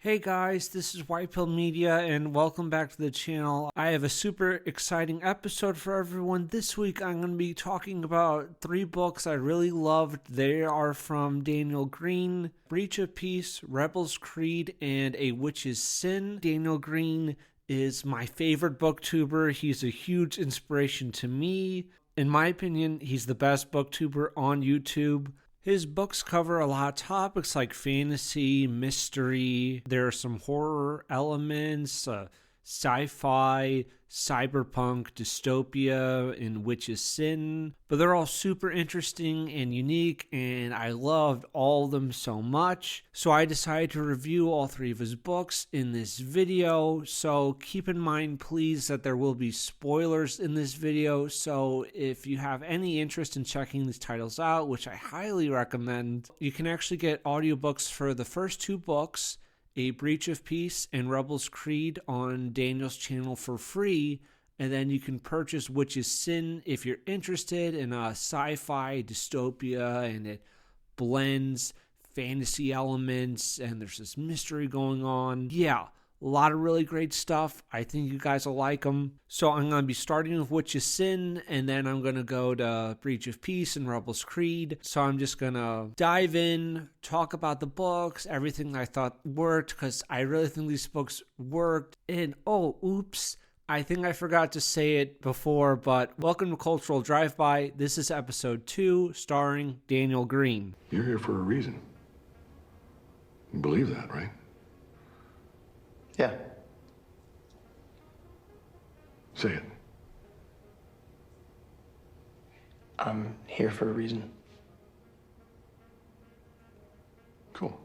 Hey guys, this is White Pill Media and welcome back to the channel. I have a super exciting episode for everyone. This week I'm going to be talking about 3 books I really loved. They are from Daniel Greene: Breach of Peace, Rebel's Creed, and A Witch's Sin. Daniel Greene is my favorite booktuber. He's a huge inspiration to me. In my opinion, he's the best booktuber on YouTube. His books cover a lot of topics like fantasy, mystery. There are some horror elements, sci-fi, cyberpunk, dystopia, and Witch's Sin. But they're all super interesting and unique, and I loved all of them so much. So I decided to review all 3 of his books in this video. So keep in mind, please, that there will be spoilers in this video. So if you have any interest in checking these titles out, which I highly recommend, you can actually get audiobooks for the first 2 books, A Breach of Peace and Rebel's Creed, on Daniel's channel for free, and then you can purchase Witch's Sin if you're interested in a sci-fi dystopia and it blends fantasy elements and there's this mystery going on. Yeah, a lot of really great stuff. I think you guys will like them. So I'm going to be starting with Witch's Sin, and then I'm going to go to Breach of Peace and Rebel's Creed. So I'm just going to dive in, talk about the books, everything I thought worked, because I really think these books worked. And I think I forgot to say it before, but welcome to Cultural Drive-By. This is episode 2, starring Daniel Greene. You're here for a reason. You believe that, right? Yeah. Say it. I'm here for a reason. Cool.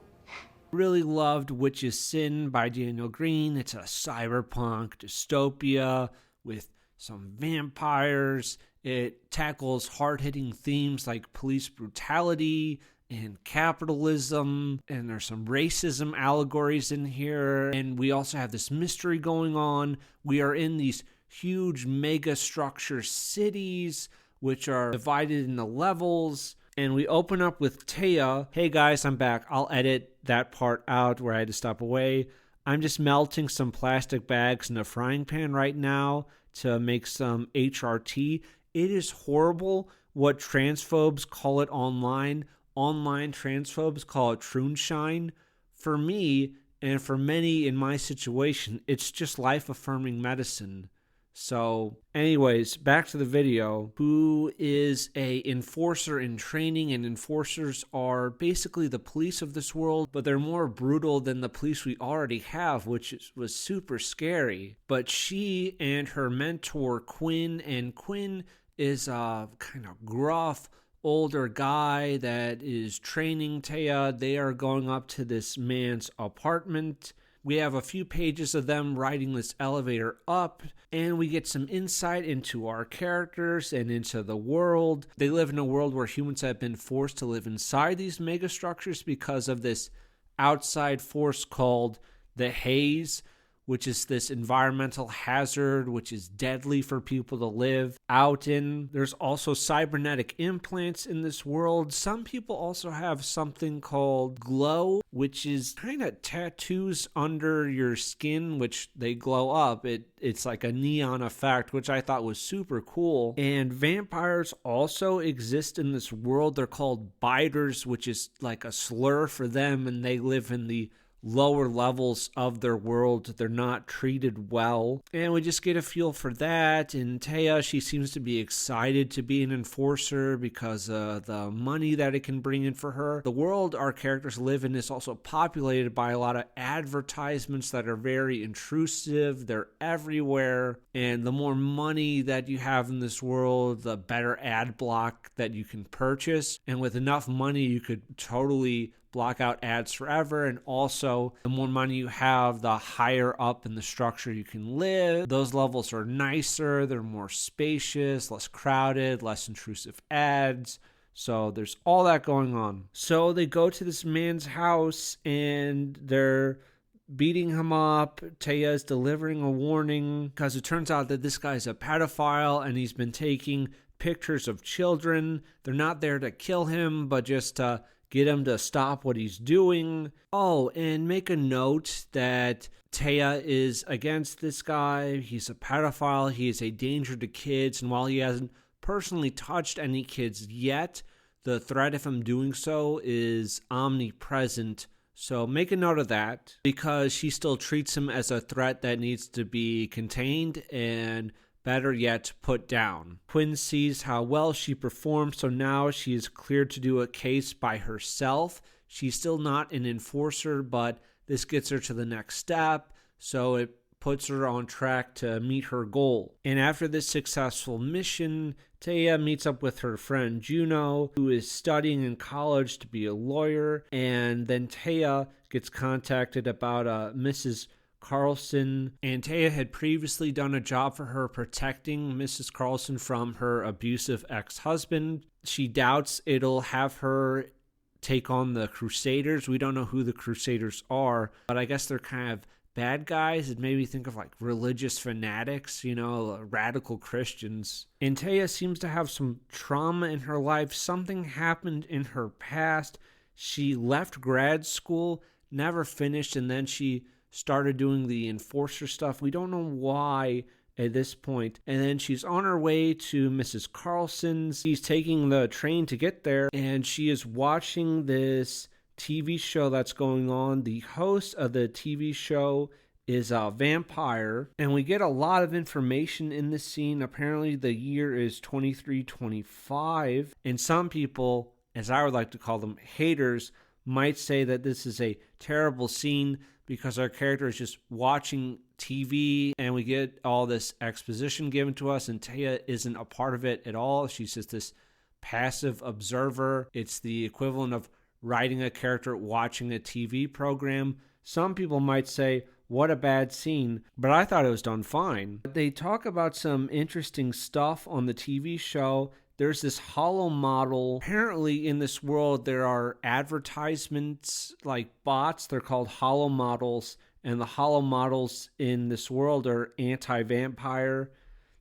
Really loved Witch's Sin by Daniel Greene. It's a cyberpunk dystopia with some vampires. It tackles hard-hitting themes like police brutality and capitalism, and there's some racism allegories in here, and we also have this mystery going on. We are in these huge mega structure cities which are divided into levels, and we open up with Taya. Hey guys, I'm back. I'll edit that part out where I had to stop away. I'm just melting some plastic bags in a frying pan right now to make some HRT. It is horrible what transphobes call it online. Online transphobes call it Troonshine. For me, and for many in my situation, it's just life-affirming medicine. So, anyways, back to the video. Who is a enforcer in training, and enforcers are basically the police of this world, but they're more brutal than the police we already have, which was super scary. But she and her mentor, Quinn, and Quinn is a kind of gruff, older guy that is training Taya. They are going up to this man's apartment. We have a few pages of them riding this elevator up, and we get some insight into our characters and into the world. They live in a world where humans have been forced to live inside these megastructures because of this outside force called the haze, which is this environmental hazard which is deadly for people to live out in. There's also cybernetic implants in this world. Some people also have something called glow, which is kind of tattoos under your skin, which they glow up. It's like a neon effect, which I thought was super cool. And vampires also exist in this world. They're called biters, which is like a slur for them, and they live in the lower levels of their world. They're not treated well, and we just get a feel for that. And Taya, she seems to be excited to be an enforcer because of the money that it can bring in for her. The world our characters live in is also populated by a lot of advertisements that are very intrusive. They're everywhere, and the more money that you have in this world, the better ad block that you can purchase. And with enough money, you could totally block out ads forever. And also, the more money you have, the higher up in the structure you can live. Those levels are nicer, they're more spacious, less crowded, less intrusive ads. So there's all that going on. So they go to this man's house and they're beating him up. Taya's delivering a warning because it turns out that this guy's a pedophile and he's been taking pictures of children. They're not there to kill him, but just to get him to stop what he's doing. Oh, and make a note that Taya is against this guy. He's a pedophile. He is a danger to kids. And while he hasn't personally touched any kids yet, the threat of him doing so is omnipresent. So make a note of that, because she still treats him as a threat that needs to be contained and, better yet, put down. Quinn sees how well she performed, so now she is cleared to do a case by herself. She's still not an enforcer, but this gets her to the next step, so it puts her on track to meet her goal. And after this successful mission, Taya meets up with her friend Juno, who is studying in college to be a lawyer, and then Taya gets contacted about Mrs. Carlson, and Taya had previously done a job for her protecting Mrs. Carlson from her abusive ex-husband. She doubts it'll have her take on the Crusaders. We don't know who the Crusaders are, but I guess they're kind of bad guys. It made me think of like religious fanatics, radical Christians. And Taya seems to have some trauma in her life. Something happened in her past. She left grad school, never finished, and then she started doing the enforcer stuff. We don't know why at this point. And then she's on her way to Mrs. Carlson's. She's taking the train to get there, and she is watching this TV show that's going on. The host of the TV show is a vampire, and we get a lot of information in this scene. Apparently the year is 2325, and some people, as I would like to call them, haters, might say that this is a terrible scene because our character is just watching TV and we get all this exposition given to us, and Taya isn't a part of it at all. She's just this passive observer. It's the equivalent of writing a character watching a TV program. Some people might say, what a bad scene, but I thought it was done fine. They talk about some interesting stuff on the TV show. There's this hollow model. Apparently in this world there are advertisements like bots. They're called hollow models, and the hollow models in this world are anti-vampire.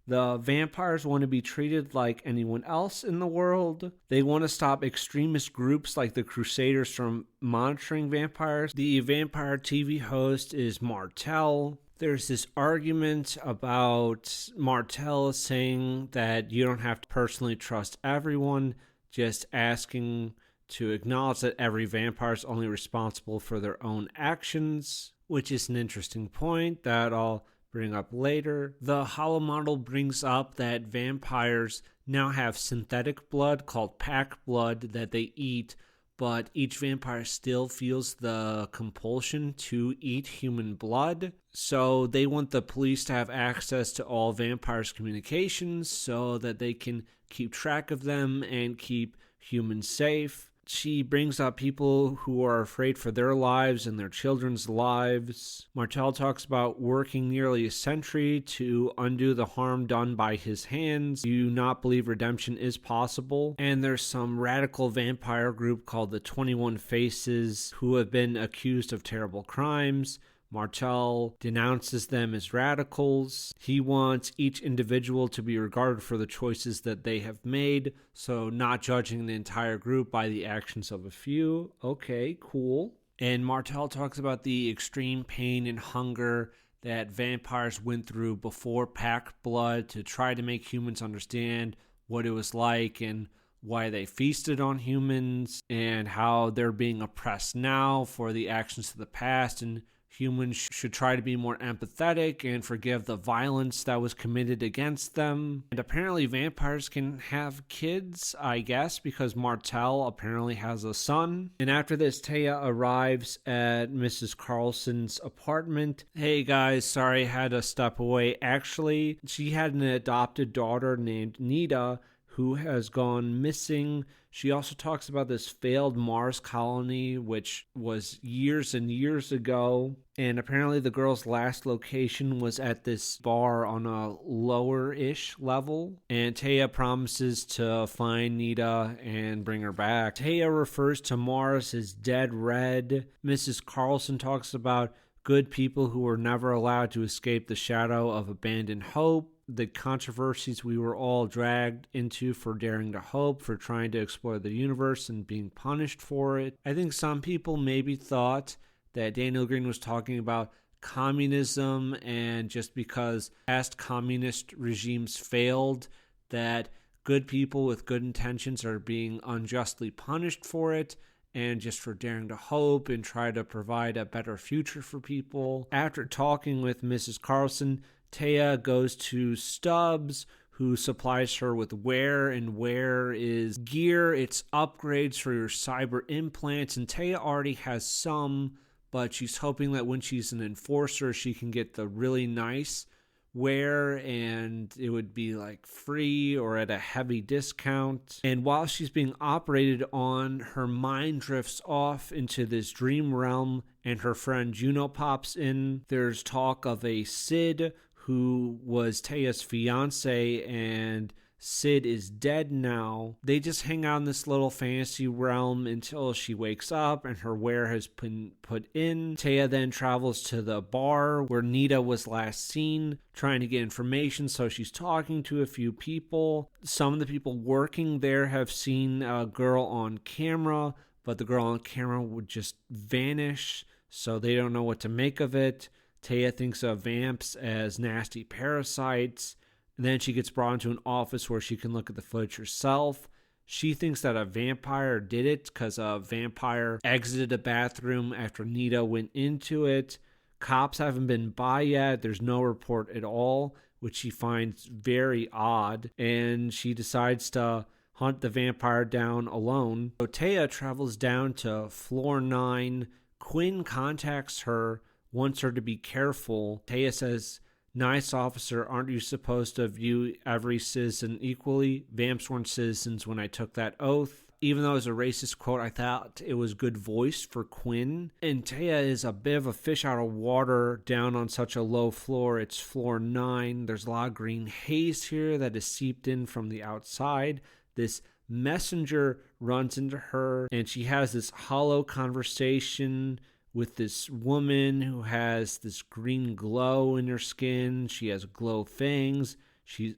The vampires want to be treated like anyone else in the world. They want to stop extremist groups like the Crusaders from monitoring vampires. The vampire TV host is Martel. There's this argument about Martel saying that you don't have to personally trust everyone, just asking to acknowledge that every vampire is only responsible for their own actions, which is an interesting point that I'll bring up later. The hollow model brings up that vampires now have synthetic blood called pack blood that they eat, but each vampire still feels the compulsion to eat human blood. So they want the police to have access to all vampires' communications so that they can keep track of them and keep humans safe. She brings up people who are afraid for their lives and their children's lives. Martel talks about working nearly a century to undo the harm done by his hands. Do not believe redemption is possible. And there's some radical vampire group called the 21 Faces who have been accused of terrible crimes. Martel denounces them as radicals. He wants each individual to be regarded for the choices that they have made, so not judging the entire group by the actions of a few. Okay, cool. And Martel talks about the extreme pain and hunger that vampires went through before pack blood to try to make humans understand what it was like and why they feasted on humans, and how they're being oppressed now for the actions of the past, and humans should try to be more empathetic and forgive the violence that was committed against them. And apparently vampires can have kids, I guess, because Martel apparently has a son. And after this, Taya arrives at Mrs. Carlson's apartment. Hey guys, sorry I had to step away. Actually, she had an adopted daughter named Nita who has gone missing. She also talks about this failed Mars colony, which was years and years ago. And apparently the girl's last location was at this bar on a lower-ish level. And Taya promises to find Nita and bring her back. Taya refers to Mars as dead red. Mrs. Carlson talks about good people who were never allowed to escape the shadow of abandoned hope, the controversies we were all dragged into for daring to hope, for trying to explore the universe and being punished for it. I think some people maybe thought that Daniel Greene was talking about communism, and just because past communist regimes failed, that good people with good intentions are being unjustly punished for it, and just for daring to hope and try to provide a better future for people. After talking with Mrs. Carlson, Taya goes to Stubbs, who supplies her with wear, and wear is gear. It's upgrades for your cyber implants, and Taya already has some, but she's hoping that when she's an enforcer, she can get the really nice wear, and it would be like free or at a heavy discount. And while she's being operated on, her mind drifts off into this dream realm, and her friend Juno pops in. There's talk of a Sid who was Taya's fiance, and Sid is dead now. They just hang out in this little fantasy realm until she wakes up and her wear has been put in. Taya then travels to the bar where Nita was last seen, trying to get information, so she's talking to a few people. Some of the people working there have seen a girl on camera, but the girl on camera would just vanish, so they don't know what to make of it. Taya thinks of vamps as nasty parasites. And then she gets brought into an office where she can look at the footage herself. She thinks that a vampire did it because a vampire exited a bathroom after Nita went into it. Cops haven't been by yet. There's no report at all, which she finds very odd. And she decides to hunt the vampire down alone. So Taya travels down to floor 9. Quinn contacts her, wants her to be careful. Taya says, "Nice officer, aren't you supposed to view every citizen equally? Vamps weren't citizens when I took that oath." Even though it was a racist quote, I thought it was good voice for Quinn. And Taya is a bit of a fish out of water down on such a low floor. It's floor 9. There's a lot of green haze here that is seeped in from the outside. This messenger runs into her, and she has this hollow conversation with this woman who has this green glow in her skin. She has glow fangs.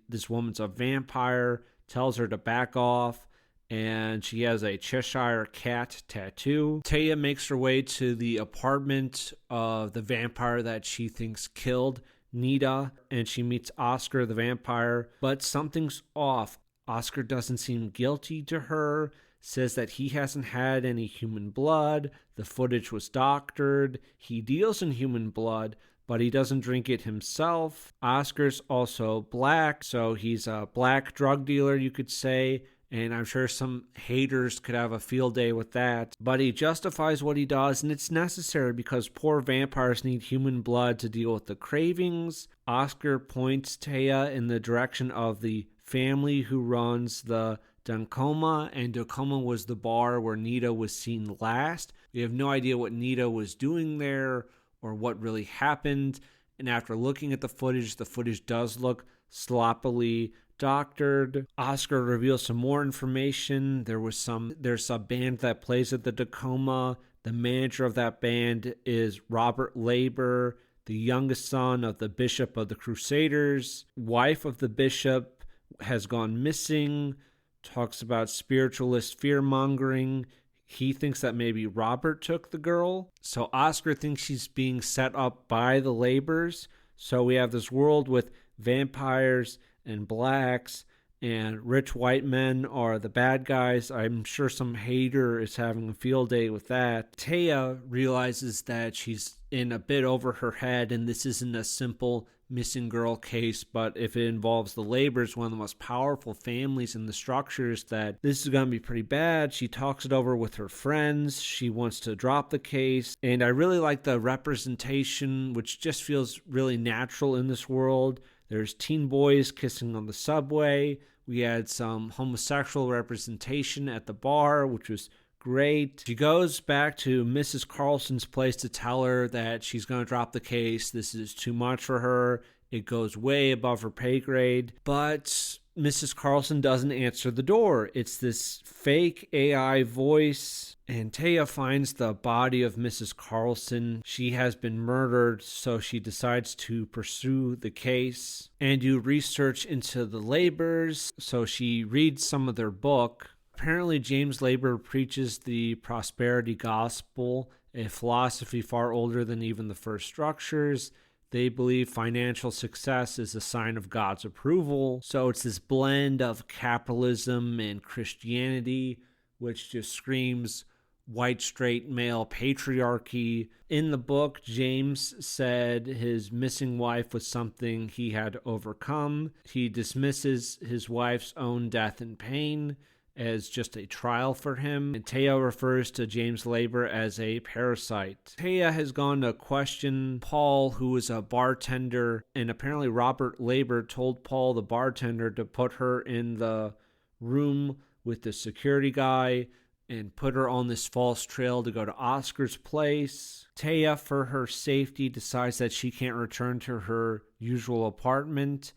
This woman's a vampire, tells her to back off, and she has a Cheshire cat tattoo. Taya makes her way to the apartment of the vampire that she thinks killed Nita, and she meets Oscar the vampire, but something's off. Oscar doesn't seem guilty to her, says that he hasn't had any human blood, the footage was doctored, he deals in human blood, but he doesn't drink it himself. Oscar's also black, so he's a black drug dealer, you could say, and I'm sure some haters could have a field day with that. But he justifies what he does, and it's necessary because poor vampires need human blood to deal with the cravings. Oscar points Taya in the direction of the family who runs the Dancoma, and Dancoma was the bar where Nita was seen last. We have no idea what Nita was doing there or what really happened. And after looking at the footage does look sloppily doctored. Oscar reveals some more information. There's a band that plays at the Dancoma. The manager of that band is Robert Labor, the youngest son of the Bishop of the Crusaders. Wife of the bishop has gone missing. Talks about spiritualist fear-mongering. He thinks that maybe Robert took the girl. So Oscar thinks she's being set up by the Labors. So we have this world with vampires and blacks, and rich white men are the bad guys. I'm sure some hater is having a field day with that. Taya realizes that she's in a bit over her head, and this isn't a simple missing girl case, but if it involves the Labors, one of the most powerful families in the structures, that this is going to be pretty bad. She talks it over with her friends. She wants to drop the case, and I really like the representation, which just feels really natural in this world. There's teen boys kissing on the subway. We had some homosexual representation at the bar, which was great. She goes back to Mrs. Carlson's place to tell her that she's going to drop the case. This is too much for her. It goes way above her pay grade. But Mrs. Carlson doesn't answer the door. It's this fake AI voice, and Taya finds the body of Mrs. Carlson. She has been murdered, so she decides to pursue the case and do research into the Labors. So she reads some of their book. Apparently, James Labor preaches the prosperity gospel, a philosophy far older than even the first structures. They believe financial success is a sign of God's approval. So it's this blend of capitalism and Christianity, which just screams white, straight, male patriarchy. In the book, James said his missing wife was something he had overcome. He dismisses his wife's own death and pain as just a trial for him. And Taya refers to James Labor as a parasite. Taya has gone to question Paul, who is a bartender, and apparently Robert Labor told Paul, the bartender, to put her in the room with the security guy and put her on this false trail to go to Oscar's place. Taya, for her safety, decides that she can't return to her usual apartment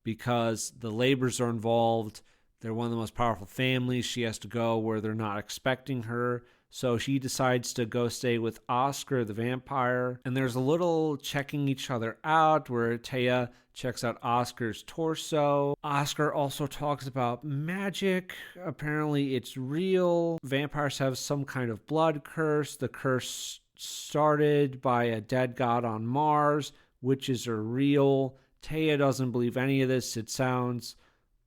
because the Labors are involved. They're one of the most powerful families. She has to go where they're not expecting her. So she decides to go stay with Oscar the vampire. And there's a little checking each other out where Taya checks out Oscar's torso. Oscar also talks about magic. Apparently it's real. Vampires have some kind of blood curse. The curse started by a dead god on Mars. Witches are real. Taya doesn't believe any of this. It sounds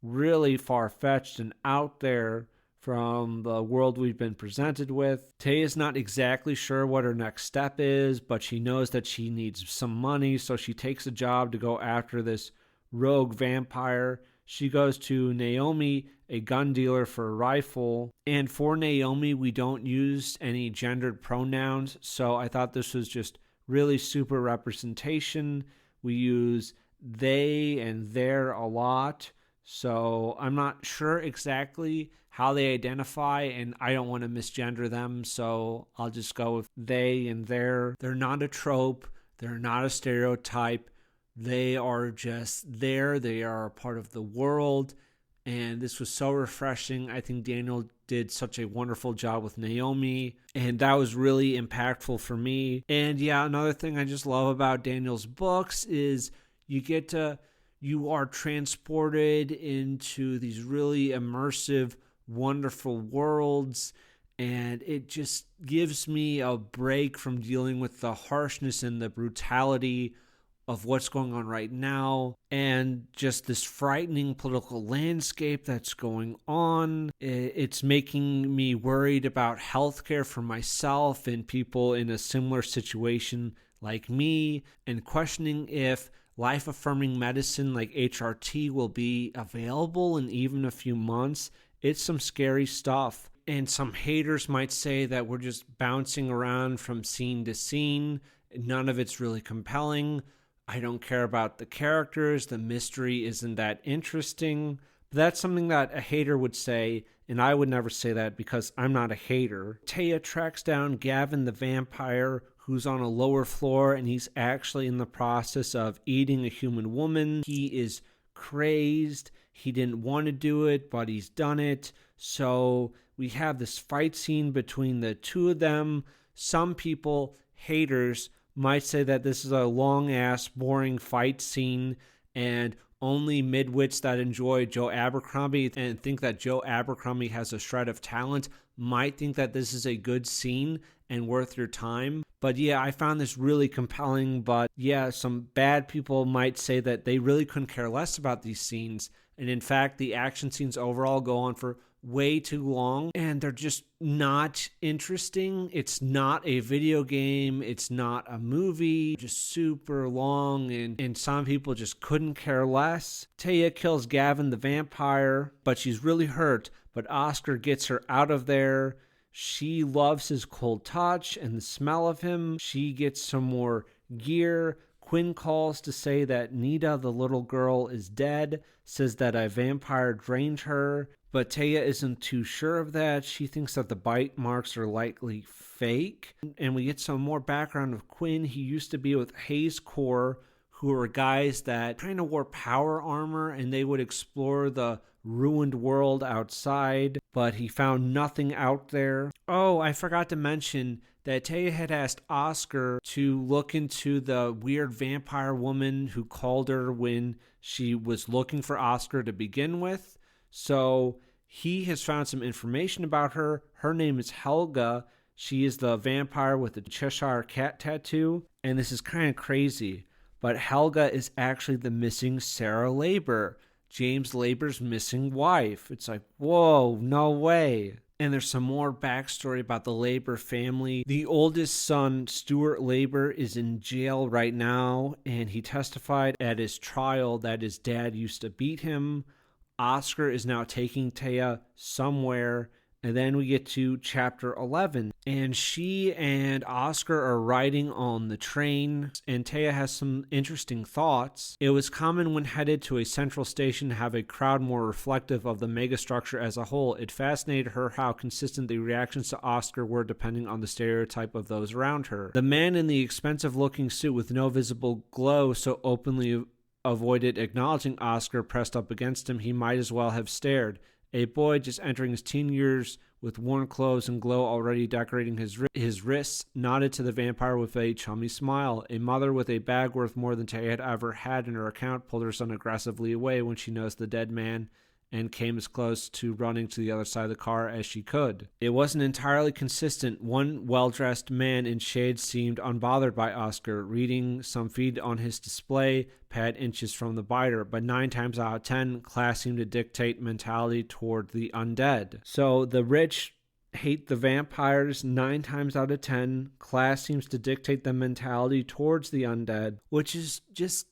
really far-fetched and out there from the world we've been presented with. Taya's not exactly sure what her next step is, but she knows that she needs some money, so she takes a job to go after this rogue vampire. She goes to Naomi, a gun dealer, for a rifle. And for Naomi, we don't use any gendered pronouns, so I thought this was just really super representation. We use they and their a lot. So I'm not sure exactly how they identify, and I don't want to misgender them, so I'll just go with they and their. They're not a trope. They're not a stereotype. They are just there. They are a part of the world, and this was so refreshing. I think Daniel did such a wonderful job with Naomi, and that was really impactful for me. And yeah, another thing I just love about Daniel's books is you are transported into these really immersive, wonderful worlds, and it just gives me a break from dealing with the harshness and the brutality of what's going on right now and just this frightening political landscape that's going on. It's making me worried about healthcare for myself and people in a similar situation like me, and questioning if life-affirming medicine like HRT will be available in even a few months. It's some scary stuff. And some haters might say that we're just bouncing around from scene to scene. None of it's really compelling. I don't care about the characters. The mystery isn't that interesting. But that's something that a hater would say, and I would never say that because I'm not a hater. Taya tracks down Gavin the vampire, who's on a lower floor, and he's actually in the process of eating a human woman. He is crazed. He didn't want to do it, but he's done it. So we have this fight scene between the two of them. Some people, haters, might say that this is a long-ass, boring fight scene, and only midwits that enjoy Joe Abercrombie and think that Joe Abercrombie has a shred of talent might think that this is a good scene and worth your time. But yeah, I found this really compelling. But yeah, some bad people might say that they really couldn't care less about these scenes. And in fact, the action scenes overall go on for way too long, and they're just not interesting. It's not a video game. It's not a movie. Just super long, and some people just couldn't care less. Taya kills Gavin the vampire, but she's really hurt. But Oscar gets her out of there. She loves his cold touch and the smell of him. She gets some more gear. Quinn calls to say that Nita, the little girl, is dead, says that a vampire drained her, but Taya isn't too sure of that. She thinks that the bite marks are likely fake. And we get some more background of Quinn. He used to be with Hayes Corps, who were guys that kind of wore power armor, and they would explore the ruined world outside, but he found nothing out there. Oh, I forgot to mention that Taya had asked Oscar to look into the weird vampire woman who called her when she was looking for Oscar to begin with. So he has found some information about her. Her name is Helga. She is the vampire with the Cheshire Cat tattoo. And this is kind of crazy, but Helga is actually the missing Sarah Labor, James Labor's missing wife. It's like, whoa, no way. And there's some more backstory about the Labor family. The oldest son, Stuart Labor, is in jail right now, and he testified at his trial that his dad used to beat him. Oscar is now taking Taya somewhere. And then we get to chapter 11, and she and Oscar are riding on the train, and Taya has some interesting thoughts. It was common when headed to a central station to have a crowd more reflective of the megastructure as a whole. It fascinated her how consistent the reactions to Oscar were depending on the stereotype of those around her. The man in the expensive-looking suit with no visible glow so openly avoided acknowledging Oscar pressed up against him, he might as well have stared. A boy just entering his teen years with worn clothes and glow already decorating his wrists nodded to the vampire with a chummy smile. A mother with a bag worth more than Taya had ever had in her account pulled her son aggressively away when she noticed the dead man and came as close to running to the other side of the car as she could. It wasn't entirely consistent. One well-dressed man in shades seemed unbothered by Oscar, reading some feed on his display pad inches from the biter, but 9 times out of 10, class seemed to dictate mentality toward the undead. So the rich hate the vampires 9 times out of 10. Class seems to dictate the mentality towards the undead, which is just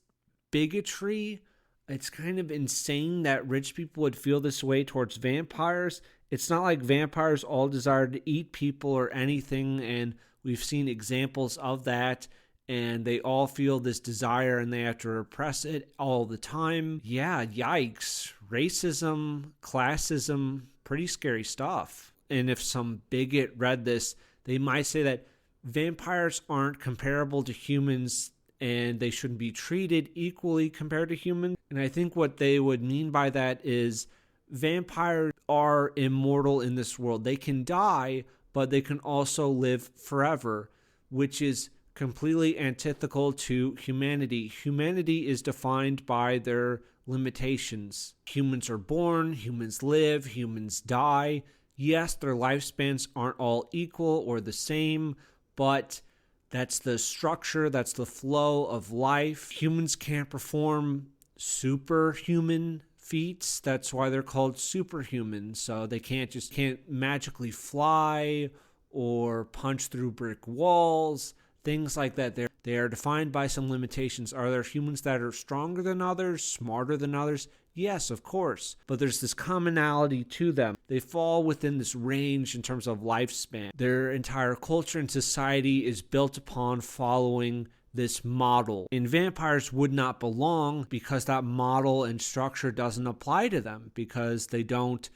bigotry. It's kind of insane that rich people would feel this way towards vampires. It's not like vampires all desire to eat people or anything, and we've seen examples of that, and they all feel this desire and they have to repress it all the time. Yeah, yikes. Racism, classism, pretty scary stuff. And if some bigot read this, they might say that vampires aren't comparable to humans and they shouldn't be treated equally compared to humans. And I think what they would mean by that is vampires are immortal in this world. They can die, but they can also live forever, which is completely antithetical to humanity. Humanity is defined by their limitations. Humans are born, humans live, humans die. Yes, their lifespans aren't all equal or the same, but that's the structure, that's the flow of life. Humans can't perform superhuman feats. That's why they're called superhumans. So they can't magically fly or punch through brick walls, things like that. They are defined by some limitations. Are there humans that are stronger than others, smarter than others? Yes, of course. But there's this commonality to them. They fall within this range in terms of lifespan. Their entire culture and society is built upon following this model. And vampires would not belong because that model and structure doesn't apply to them because they don't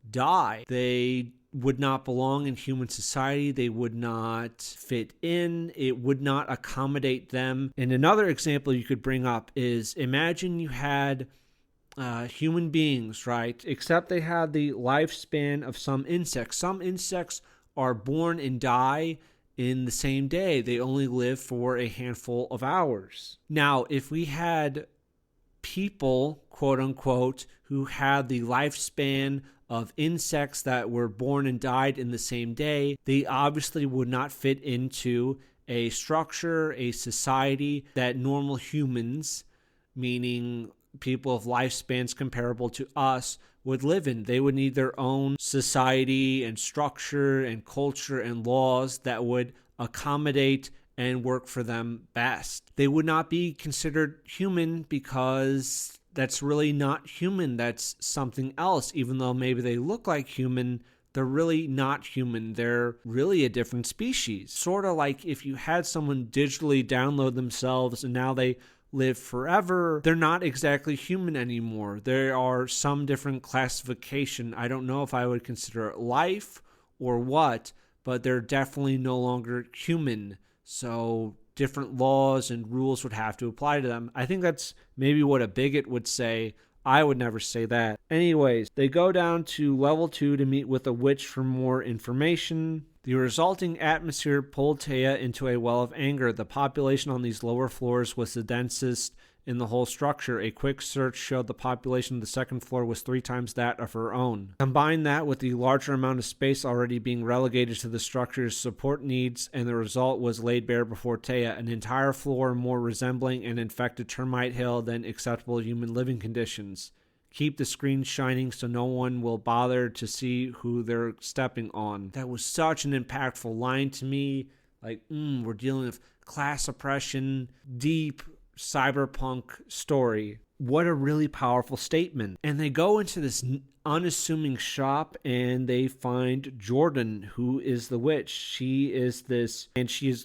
die. They would not belong in human society. They would not fit in. It would not accommodate them. And another example you could bring up is imagine you had human beings, right? Except they have the lifespan of some insects. Some insects are born and die in the same day. They only live for a handful of hours. Now, if we had people, quote unquote, who had the lifespan of insects that were born and died in the same day, they obviously would not fit into a structure, a society that normal humans, meaning people of lifespans comparable to us, would live in. They would need their own society and structure and culture and laws that would accommodate and work for them best. They would not be considered human because that's really not human. That's something else. Even though maybe they look like human, they're really not human. They're really a different species. Sort of like if you had someone digitally download themselves and now they live forever, they're not exactly human anymore. There are some different classification. I don't know if I would consider it life or what, but they're definitely no longer human. So different laws and rules would have to apply to them. I think that's maybe what a bigot would say. I would never say that. Anyways, they go down to level 2 to meet with a witch for more information. The resulting atmosphere pulled Taya into a well of anger. The population on these lower floors was the densest in the whole structure. A quick search showed the population of the second floor was 3 times that of her own. Combine that with the larger amount of space already being relegated to the structure's support needs, and the result was laid bare before Taya, an entire floor more resembling an infected termite hill than acceptable human living conditions. Keep the screen shining so no one will bother to see who they're stepping on. That was such an impactful line to me. Like, we're dealing with class oppression, deep cyberpunk story. What a really powerful statement. And they go into this unassuming shop and they find Jordan, who is the witch. She is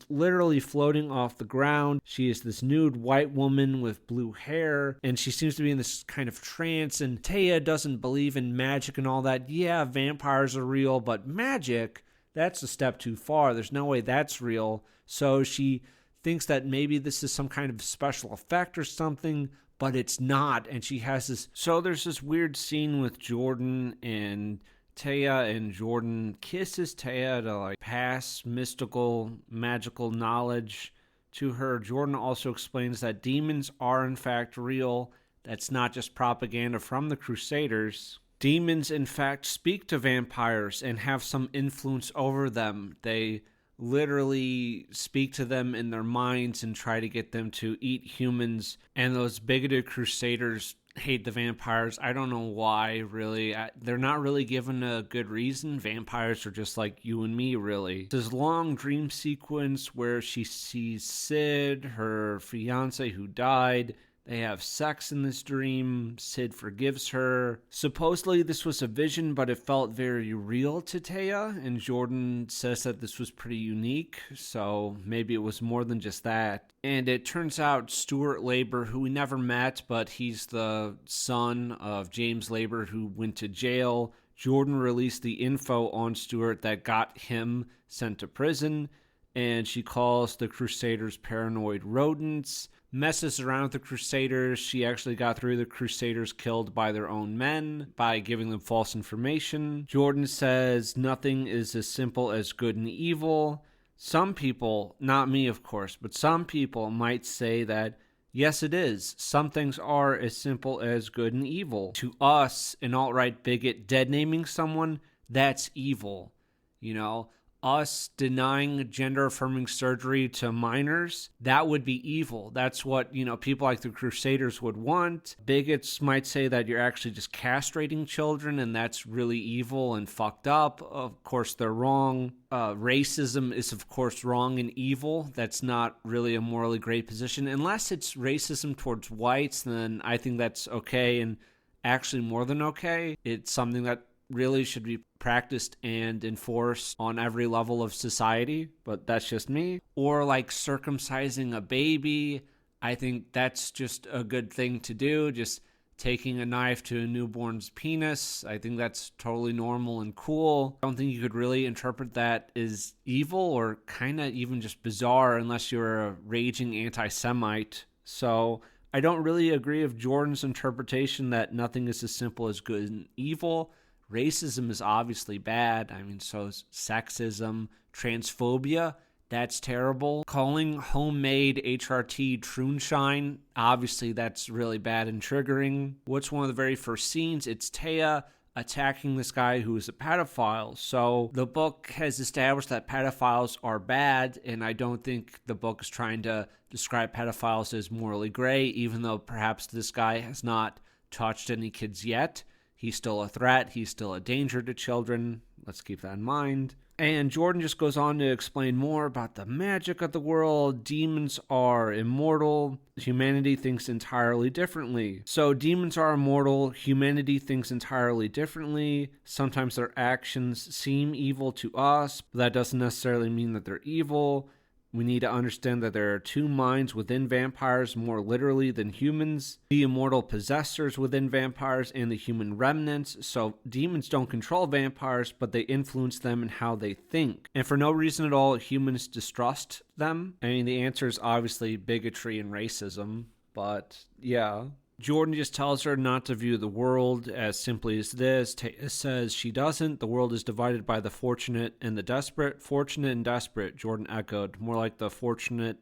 literally floating off the ground. She is this nude white woman with blue hair, and she seems to be in this kind of trance. And Taya doesn't believe in magic and all that. Yeah, vampires are real, but magic, that's a step too far. There's no way that's real. So she thinks that maybe this is some kind of special effect or something, but it's not. And she has this, so there's this weird scene with Jordan and Taya, and Jordan kisses Taya to like pass mystical, magical knowledge to her. Jordan also explains that demons are in fact real. That's not just propaganda from the Crusaders. Demons in fact speak to vampires and have some influence over them. They literally speak to them in their minds and try to get them to eat humans. And those bigoted Crusaders hate the vampires. I don't know why, really. They're not really given a good reason. Vampires are just like you and me, really. This long dream sequence where she sees Sid, her fiance who died. They have sex in this dream. Sid forgives her. Supposedly this was a vision, but it felt very real to Taya, and Jordan says that this was pretty unique, so maybe it was more than just that. And it turns out Stuart Labor, who we never met, but he's the son of James Labor, who went to jail. Jordan released the info on Stuart that got him sent to prison, and she calls the Crusaders paranoid rodents. Messes around with the Crusaders. She actually got 3 of the Crusaders killed by their own men by giving them false information. Jordan says nothing is as simple as good and evil. Some people, not me of course, but some people might say that yes it is. Some things are as simple as good and evil. To us, an alt-right bigot dead naming someone, that's evil. You know, us denying gender-affirming surgery to minors, that would be evil. That's what, people like the Crusaders would want. Bigots might say that you're actually just castrating children, and that's really evil and fucked up. Of course, they're wrong. Racism is, of course, wrong and evil. That's not really a morally great position. Unless it's racism towards whites, then I think that's okay, and actually more than okay. It's something that really should be practiced and enforced on every level of society, but that's just me. Or like circumcising a baby, I think that's just a good thing to do. Just taking a knife to a newborn's penis, I think that's totally normal and cool. I don't think you could really interpret that as evil or kind of even just bizarre unless you're a raging anti-Semite. So I don't really agree with Jordan's interpretation that nothing is as simple as good and evil. Racism is obviously bad. I mean, so is sexism, transphobia. That's terrible. Calling homemade HRT Troonshine, obviously that's really bad and triggering. What's one of the very first scenes? It's Taya attacking this guy who is a pedophile. So the book has established that pedophiles are bad, and I don't think the book is trying to describe pedophiles as morally gray, even though perhaps this guy has not touched any kids yet. He's still a threat. He's still a danger to children. Let's keep that in mind. And Jordan just goes on to explain more about the magic of the world. Demons are immortal. Humanity thinks entirely differently. So demons are immortal. Humanity thinks entirely differently. Sometimes their actions seem evil to us, but that doesn't necessarily mean that they're evil. We need to understand that there are two minds within vampires more literally than humans. The immortal possessors within vampires and the human remnants. So demons don't control vampires, but they influence them in how they think. And for no reason at all, humans distrust them. I mean, the answer is obviously bigotry and racism, but yeah. Jordan just tells her not to view the world as simply as this. Taya says she doesn't. The world is divided by the fortunate and the desperate. Fortunate and desperate, Jordan echoed. More like the fortunate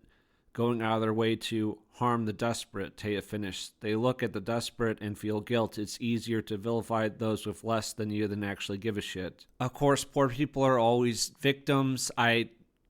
going out of their way to harm the desperate, Taya finished. They look at the desperate and feel guilt. It's easier to vilify those with less than you than actually give a shit. Of course, poor people are always victims. I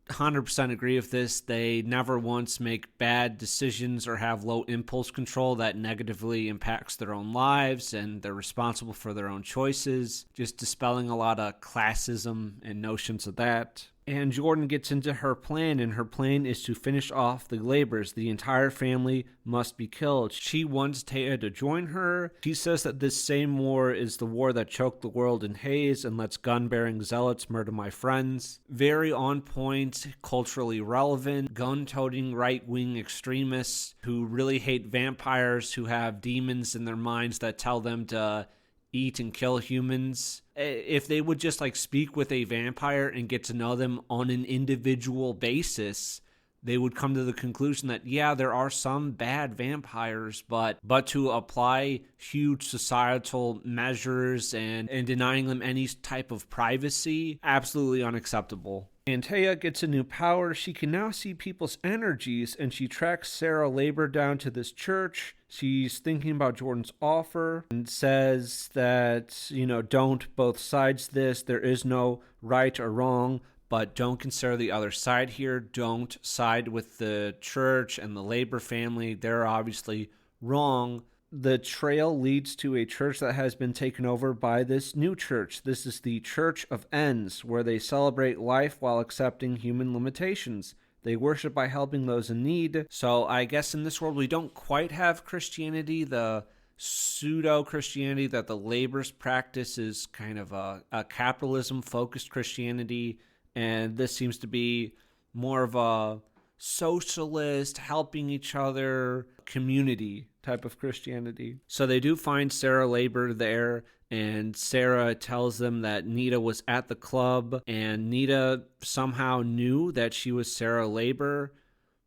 100% agree with this. They never once make bad decisions or have low impulse control that negatively impacts their own lives, and they're responsible for their own choices. Just dispelling a lot of classism and notions of that. And Jordan gets into her plan, and her plan is to finish off the Labors. The entire family must be killed. She wants Taya to join her. She says that this same war is the war that choked the world in haze and lets gun-bearing zealots murder my friends. Very on point, culturally relevant, gun-toting right-wing extremists who really hate vampires, who have demons in their minds that tell them to eat and kill humans. If they would just speak with a vampire and get to know them on an individual basis, they would come to the conclusion that, yeah, there are some bad vampires, but to apply huge societal measures and denying them any type of privacy, absolutely unacceptable. And Taya gets a new power. She can now see people's energies, and she tracks Sarah Labor down to this church. She's thinking about Jordan's offer and says that, don't both sides this. There is no right or wrong, but don't consider the other side here. Don't side with the church and the Labor family. They're obviously wrong. The trail leads to a church that has been taken over by this new church. This is the Church of Ends, where they celebrate life while accepting human limitations. They worship by helping those in need. So I guess in this world we don't quite have Christianity. The pseudo-Christianity that the Labor's practice is kind of a capitalism-focused Christianity. And this seems to be more of a socialist, helping each other, community type of Christianity. So they do find Sarah Labor there, and Sarah tells them that Nita was at the club, and Nita somehow knew that she was Sarah Labor.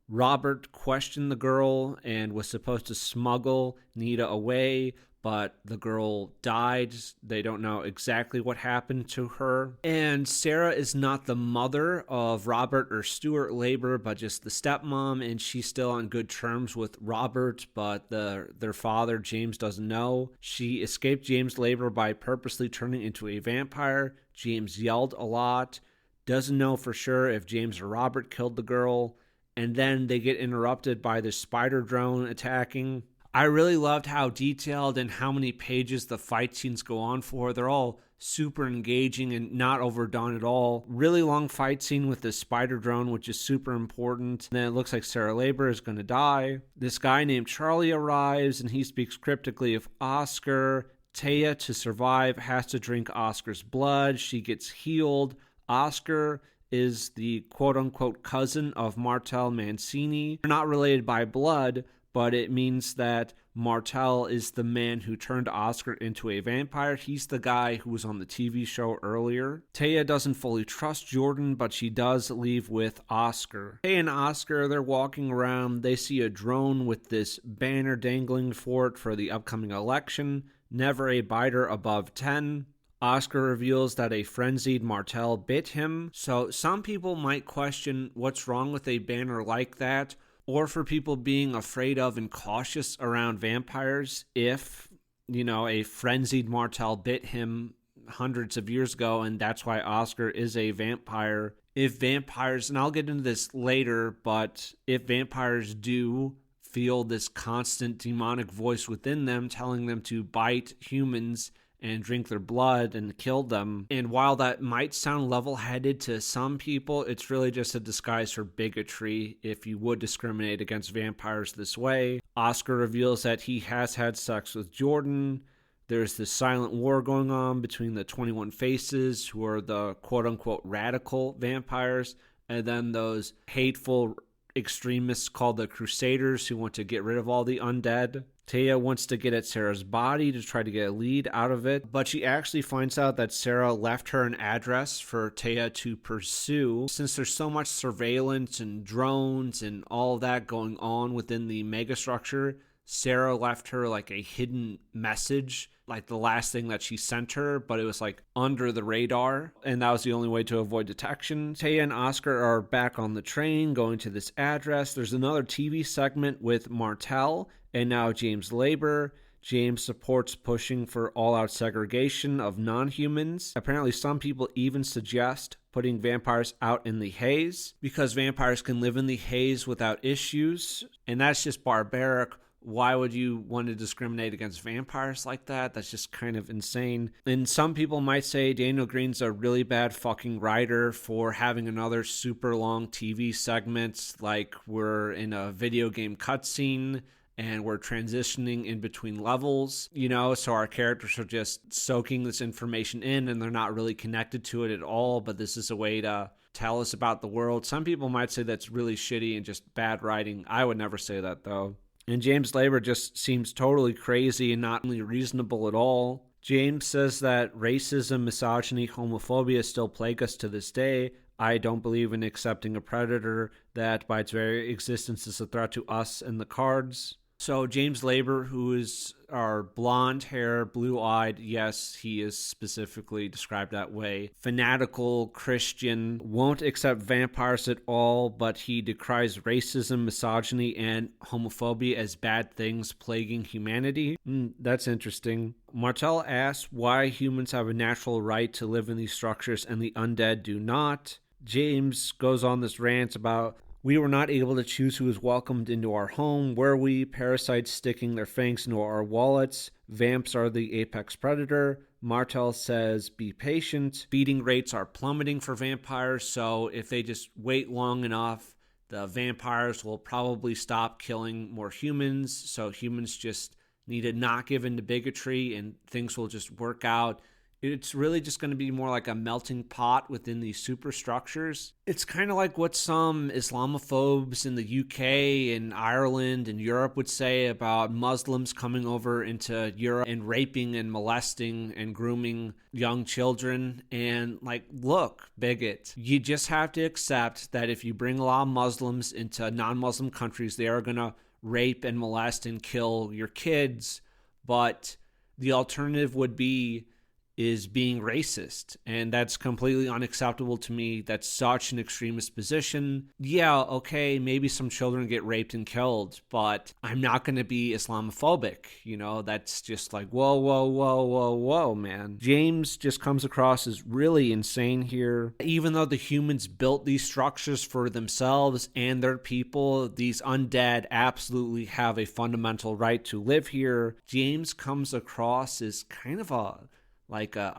Robert questioned the girl and was supposed to smuggle Nita away, but the girl died. They don't know exactly what happened to her. And Sarah is not the mother of Robert or Stuart Labor, but just the stepmom, and she's still on good terms with Robert, but their father, James, doesn't know. She escaped James Labor by purposely turning into a vampire. James yelled a lot. Doesn't know for sure if James or Robert killed the girl. And then they get interrupted by the spider drone attacking. I really loved how detailed and how many pages the fight scenes go on for. They're all super engaging and not overdone at all. Really long fight scene with this spider drone, which is super important. And then it looks like Sarah Labor is going to die. This guy named Charlie arrives, and he speaks cryptically of Oscar. Taya, to survive, has to drink Oscar's blood. She gets healed. Oscar is the quote-unquote cousin of Martel Mancini. They're not related by blood, but it means that Martel is the man who turned Oscar into a vampire. He's the guy who was on the TV show earlier. Taya doesn't fully trust Jordan, but she does leave with Oscar. Taya and Oscar, they're walking around. They see a drone with this banner dangling for it for the upcoming election. Never a biter above 10. Oscar reveals that a frenzied Martel bit him. So some people might question what's wrong with a banner like that, or for people being afraid of and cautious around vampires if, a frenzied Martel bit him hundreds of years ago, and that's why Oscar is a vampire. If vampires, and I'll get into this later, but if vampires do feel this constant demonic voice within them telling them to bite humans and drink their blood and kill them. And while that might sound level-headed to some people, it's really just a disguise for bigotry if you would discriminate against vampires this way. Oscar reveals that he has had sex with Jordan. There's this silent war going on between the 21 Faces, who are the quote-unquote radical vampires, and then those hateful extremists called the Crusaders who want to get rid of all the undead. Taya wants to get at Sarah's body to try to get a lead out of it, but she actually finds out that Sarah left her an address for Taya to pursue. Since there's so much surveillance and drones and all that going on within the megastructure, Sarah left her like a hidden message, like the last thing that she sent her, but it was like under the radar, and that was the only way to avoid detection. Taya and Oscar are back on the train going to this address. There's another TV segment with Martel and now James Labor. James supports pushing for all-out segregation of non-humans. Apparently some people even suggest putting vampires out in the haze because vampires can live in the haze without issues, and that's just barbaric. Why would you want to discriminate against vampires like that? That's just kind of insane. And some people might say Daniel Greene's a really bad fucking writer for having another super long TV segment, like we're in a video game cutscene and we're transitioning in between levels, so our characters are just soaking this information in and they're not really connected to it at all, but this is a way to tell us about the world. Some people might say that's really shitty and just bad writing. I would never say that, though. And James Labor just seems totally crazy and not really reasonable at all. James says that racism, misogyny, homophobia still plague us to this day. I don't believe in accepting a predator that by its very existence is a threat to us and the cards. So James Labor, who is our blonde hair, blue-eyed, yes, he is specifically described that way, fanatical Christian, won't accept vampires at all, but he decries racism, misogyny, and homophobia as bad things plaguing humanity. That's interesting. Martel asks why humans have a natural right to live in these structures and the undead do not. James goes on this rant about, we were not able to choose who was welcomed into our home, were we? Parasites sticking their fangs into our wallets. Vamps are the apex predator. Martel says, be patient. Feeding rates are plummeting for vampires, so if they just wait long enough, the vampires will probably stop killing more humans, so humans just need to not give in to bigotry and things will just work out. It's really just going to be more like a melting pot within these superstructures. It's kind of like what some Islamophobes in the UK and Ireland and Europe would say about Muslims coming over into Europe and raping and molesting and grooming young children. And like, look, bigot, you just have to accept that if you bring a lot of Muslims into non-Muslim countries, they are going to rape and molest and kill your kids. But the alternative would be is being racist, and that's completely unacceptable to me. That's such an extremist position. Yeah, okay, maybe some children get raped and killed, but I'm not going to be Islamophobic, that's just like, whoa, man. James just comes across as really insane here. Even though the humans built these structures for themselves and their people, these undead absolutely have a fundamental right to live here. James comes across as kind of a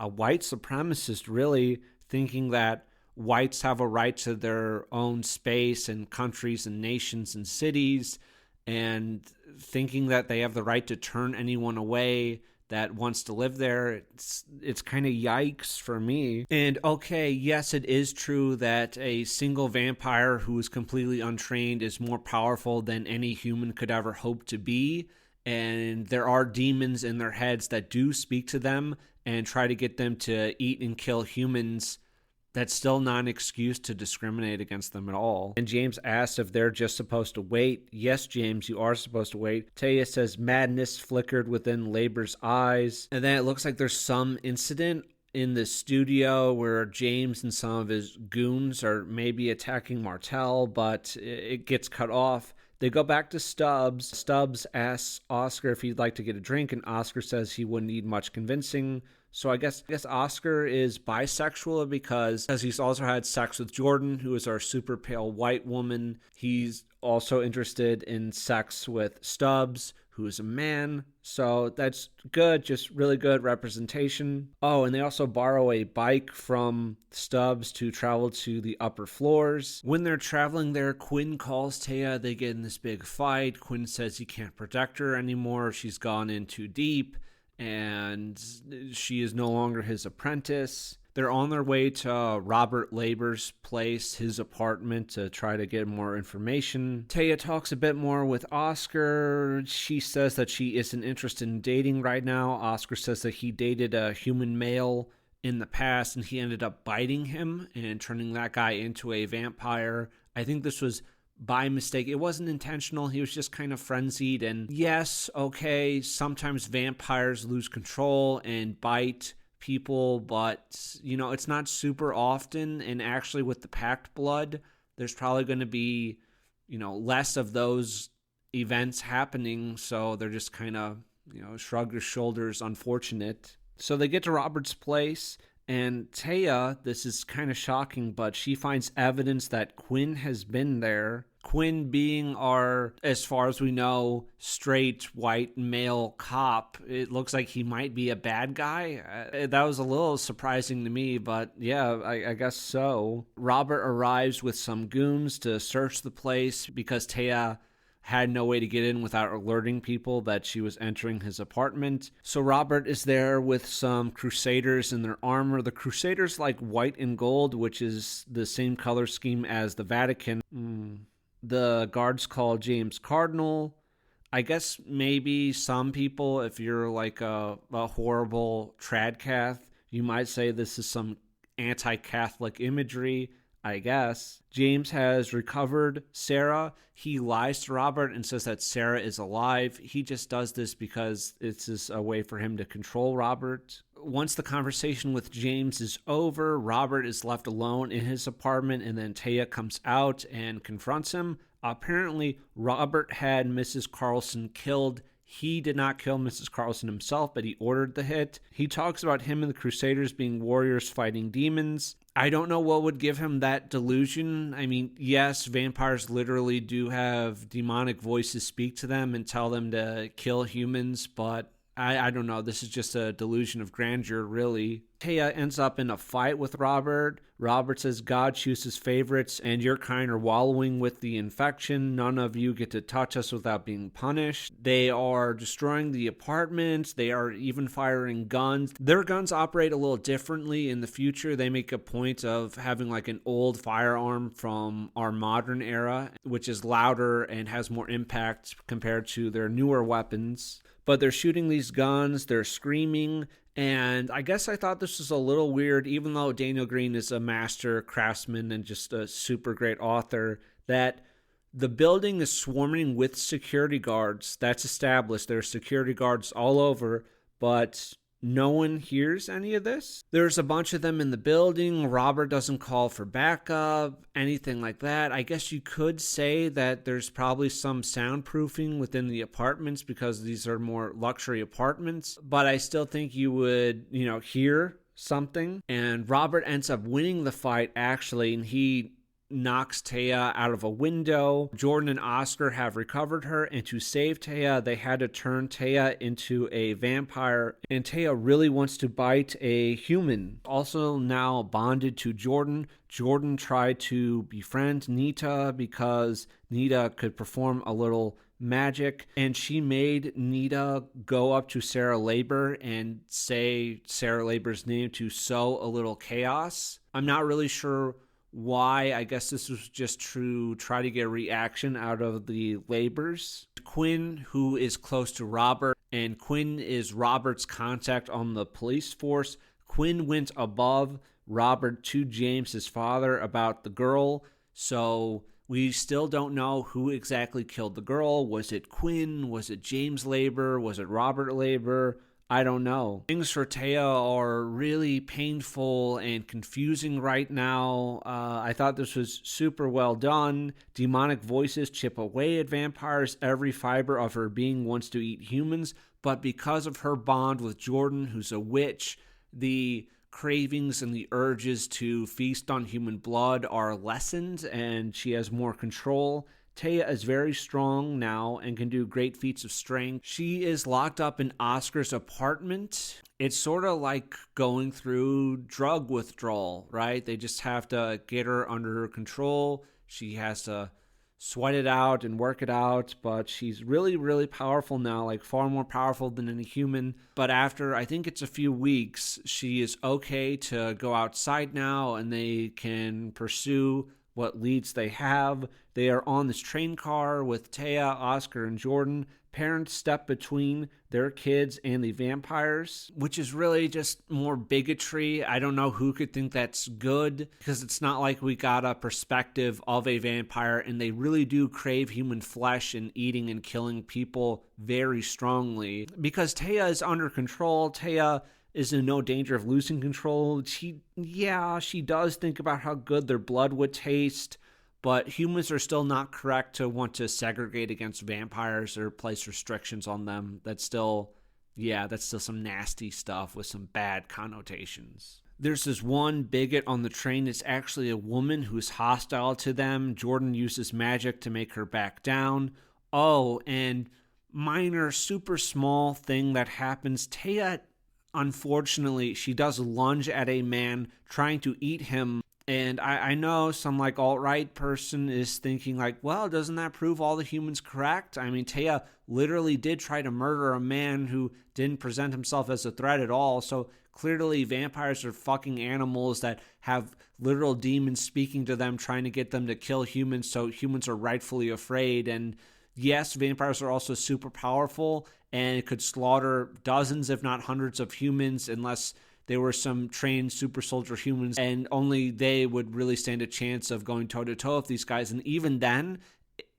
white supremacist, really, thinking that whites have a right to their own space and countries and nations and cities, and thinking that they have the right to turn anyone away that wants to live there. It's kind of yikes for me. And okay, yes, it is true that a single vampire who is completely untrained is more powerful than any human could ever hope to be, and there are demons in their heads that do speak to them and try to get them to eat and kill humans. That's still not an excuse to discriminate against them at all. And James asks if they're just supposed to wait. Yes, James, you are supposed to wait. Taya says madness flickered within Labor's eyes. And then it looks like there's some incident in the studio where James and some of his goons are maybe attacking Martel, but it gets cut off. They go back to Stubbs. Stubbs asks Oscar if he'd like to get a drink, and Oscar says he wouldn't need much convincing. So I guess Oscar is bisexual because he's also had sex with Jordan, who is our super pale white woman. He's also interested in sex with Stubbs, who is a man. So that's good, just really good representation. Oh, and they also borrow a bike from Stubbs to travel to the upper floors. When they're traveling there, Quinn calls Taya. They get in this big fight. Quinn says he can't protect her anymore. She's gone in too deep, and she is no longer his apprentice. They're on their way to Robert Labor's place, his apartment, to try to get more information. Taya talks a bit more with Oscar. She says that she isn't interested in dating right now. Oscar says that he dated a human male in the past and he ended up biting him and turning that guy into a vampire. I think this was by mistake. It wasn't intentional. He was just kind of frenzied. And yes, okay, sometimes vampires lose control and bite people, but it's not super often. And actually with the packed blood, there's probably going to be less of those events happening. So they're just kind of shrug their shoulders. Unfortunate. So they get to Robert's place, and Taya, this is kind of shocking, but she finds evidence that Quinn has been there. Quinn being our, as far as we know, straight white male cop. It looks like he might be a bad guy. That was a little surprising to me, but yeah, I guess so. Robert arrives with some goons to search the place because Taya had no way to get in without alerting people that she was entering his apartment. So Robert is there with some crusaders in their armor. The crusaders like white and gold, which is the same color scheme as the Vatican. The guards call James Cardinal. I guess maybe some people, if you're like a horrible tradcath, you might say this is some anti-Catholic imagery. I guess. James has recovered Sarah. He lies to Robert and says that Sarah is alive. He just does this because it's just a way for him to control Robert. Once the conversation with James is over, Robert is left alone in his apartment, and then Taya comes out and confronts him. Apparently, Robert had Mrs. Carlson killed. He did not kill Mrs. Carlson himself, but he ordered the hit. He talks about him and the Crusaders being warriors fighting demons. I don't know what would give him that delusion. I mean, yes, vampires literally do have demonic voices speak to them and tell them to kill humans, but I don't know. This is just a delusion of grandeur, really. Taya ends up in a fight with Robert. Robert says God chooses favorites, and your kind are wallowing with the infection. None of you get to touch us without being punished. They are destroying the apartments. They are even firing guns. Their guns operate a little differently in the future. They make a point of having like an old firearm from our modern era, which is louder and has more impact compared to their newer weapons. But they're shooting these guns, they're screaming, and I guess I thought this was a little weird, even though Daniel Greene is a master craftsman and just a super great author, that the building is swarming with security guards. That's established. There are security guards all over, but no one hears any of this. There's a bunch of them in the building. Robert doesn't call for backup, anything like that. I guess you could say that there's probably some soundproofing within the apartments because these are more luxury apartments. But I still think you would, hear something. And Robert ends up winning the fight, actually, and he knocks Taya out of a window. Jordan and Oscar have recovered her, and to save Taya, they had to turn Taya into a vampire, and Taya really wants to bite a human. Also now bonded to Jordan. Jordan tried to befriend Nita because Nita could perform a little magic, and she made Nita go up to Sarah Labor and say Sarah Labor's name to sow a little chaos. I'm not really sure why. I guess this was just to try to get a reaction out of the Labors. Quinn, who is close to Robert, and Quinn is Robert's contact on the police force. Quinn went above Robert to James's father about the girl, so we still don't know who exactly killed the girl. Was it Quinn? Was it James Labor? Was it Robert Labor? I don't know. Things for Taya are really painful and confusing right now. I thought this was super well done. Demonic voices chip away at vampires. Every fiber of her being wants to eat humans. But because of her bond with Jordan, who's a witch, the cravings and the urges to feast on human blood are lessened, and she has more control. Taya is very strong now and can do great feats of strength. She is locked up in Oscar's apartment. It's sort of like going through drug withdrawal, right? They just have to get her under control. She has to sweat it out and work it out, but she's really, really powerful now, like far more powerful than any human. But after, I think it's a few weeks, she is okay to go outside now, and they can pursue what leads they have. They are on this train car with Taya, Oscar, and Jordan. Parents step between their kids and the vampires, which is really just more bigotry. I don't know who could think that's good, because it's not like we got a perspective of a vampire, and they really do crave human flesh and eating and killing people very strongly. Because Taya is under control, Taya is in no danger of losing control. She does think about how good their blood would taste, but humans are still not correct to want to segregate against vampires or place restrictions on them. That's still some nasty stuff with some bad connotations. There's this one bigot on the train. It's actually a woman who's hostile to them. Jordan uses magic to make her back down. Oh, and minor, super small thing that happens. Taya, unfortunately, she does lunge at a man trying to eat him. And I know some like alt-right person is thinking like, well, doesn't that prove all the humans correct? I mean, Taya literally did try to murder a man who didn't present himself as a threat at all. So clearly vampires are fucking animals that have literal demons speaking to them, trying to get them to kill humans. So humans are rightfully afraid. And yes, vampires are also super powerful and could slaughter dozens, if not hundreds of humans, unless there were some trained super soldier humans, and only they would really stand a chance of going toe-to-toe with these guys. And even then,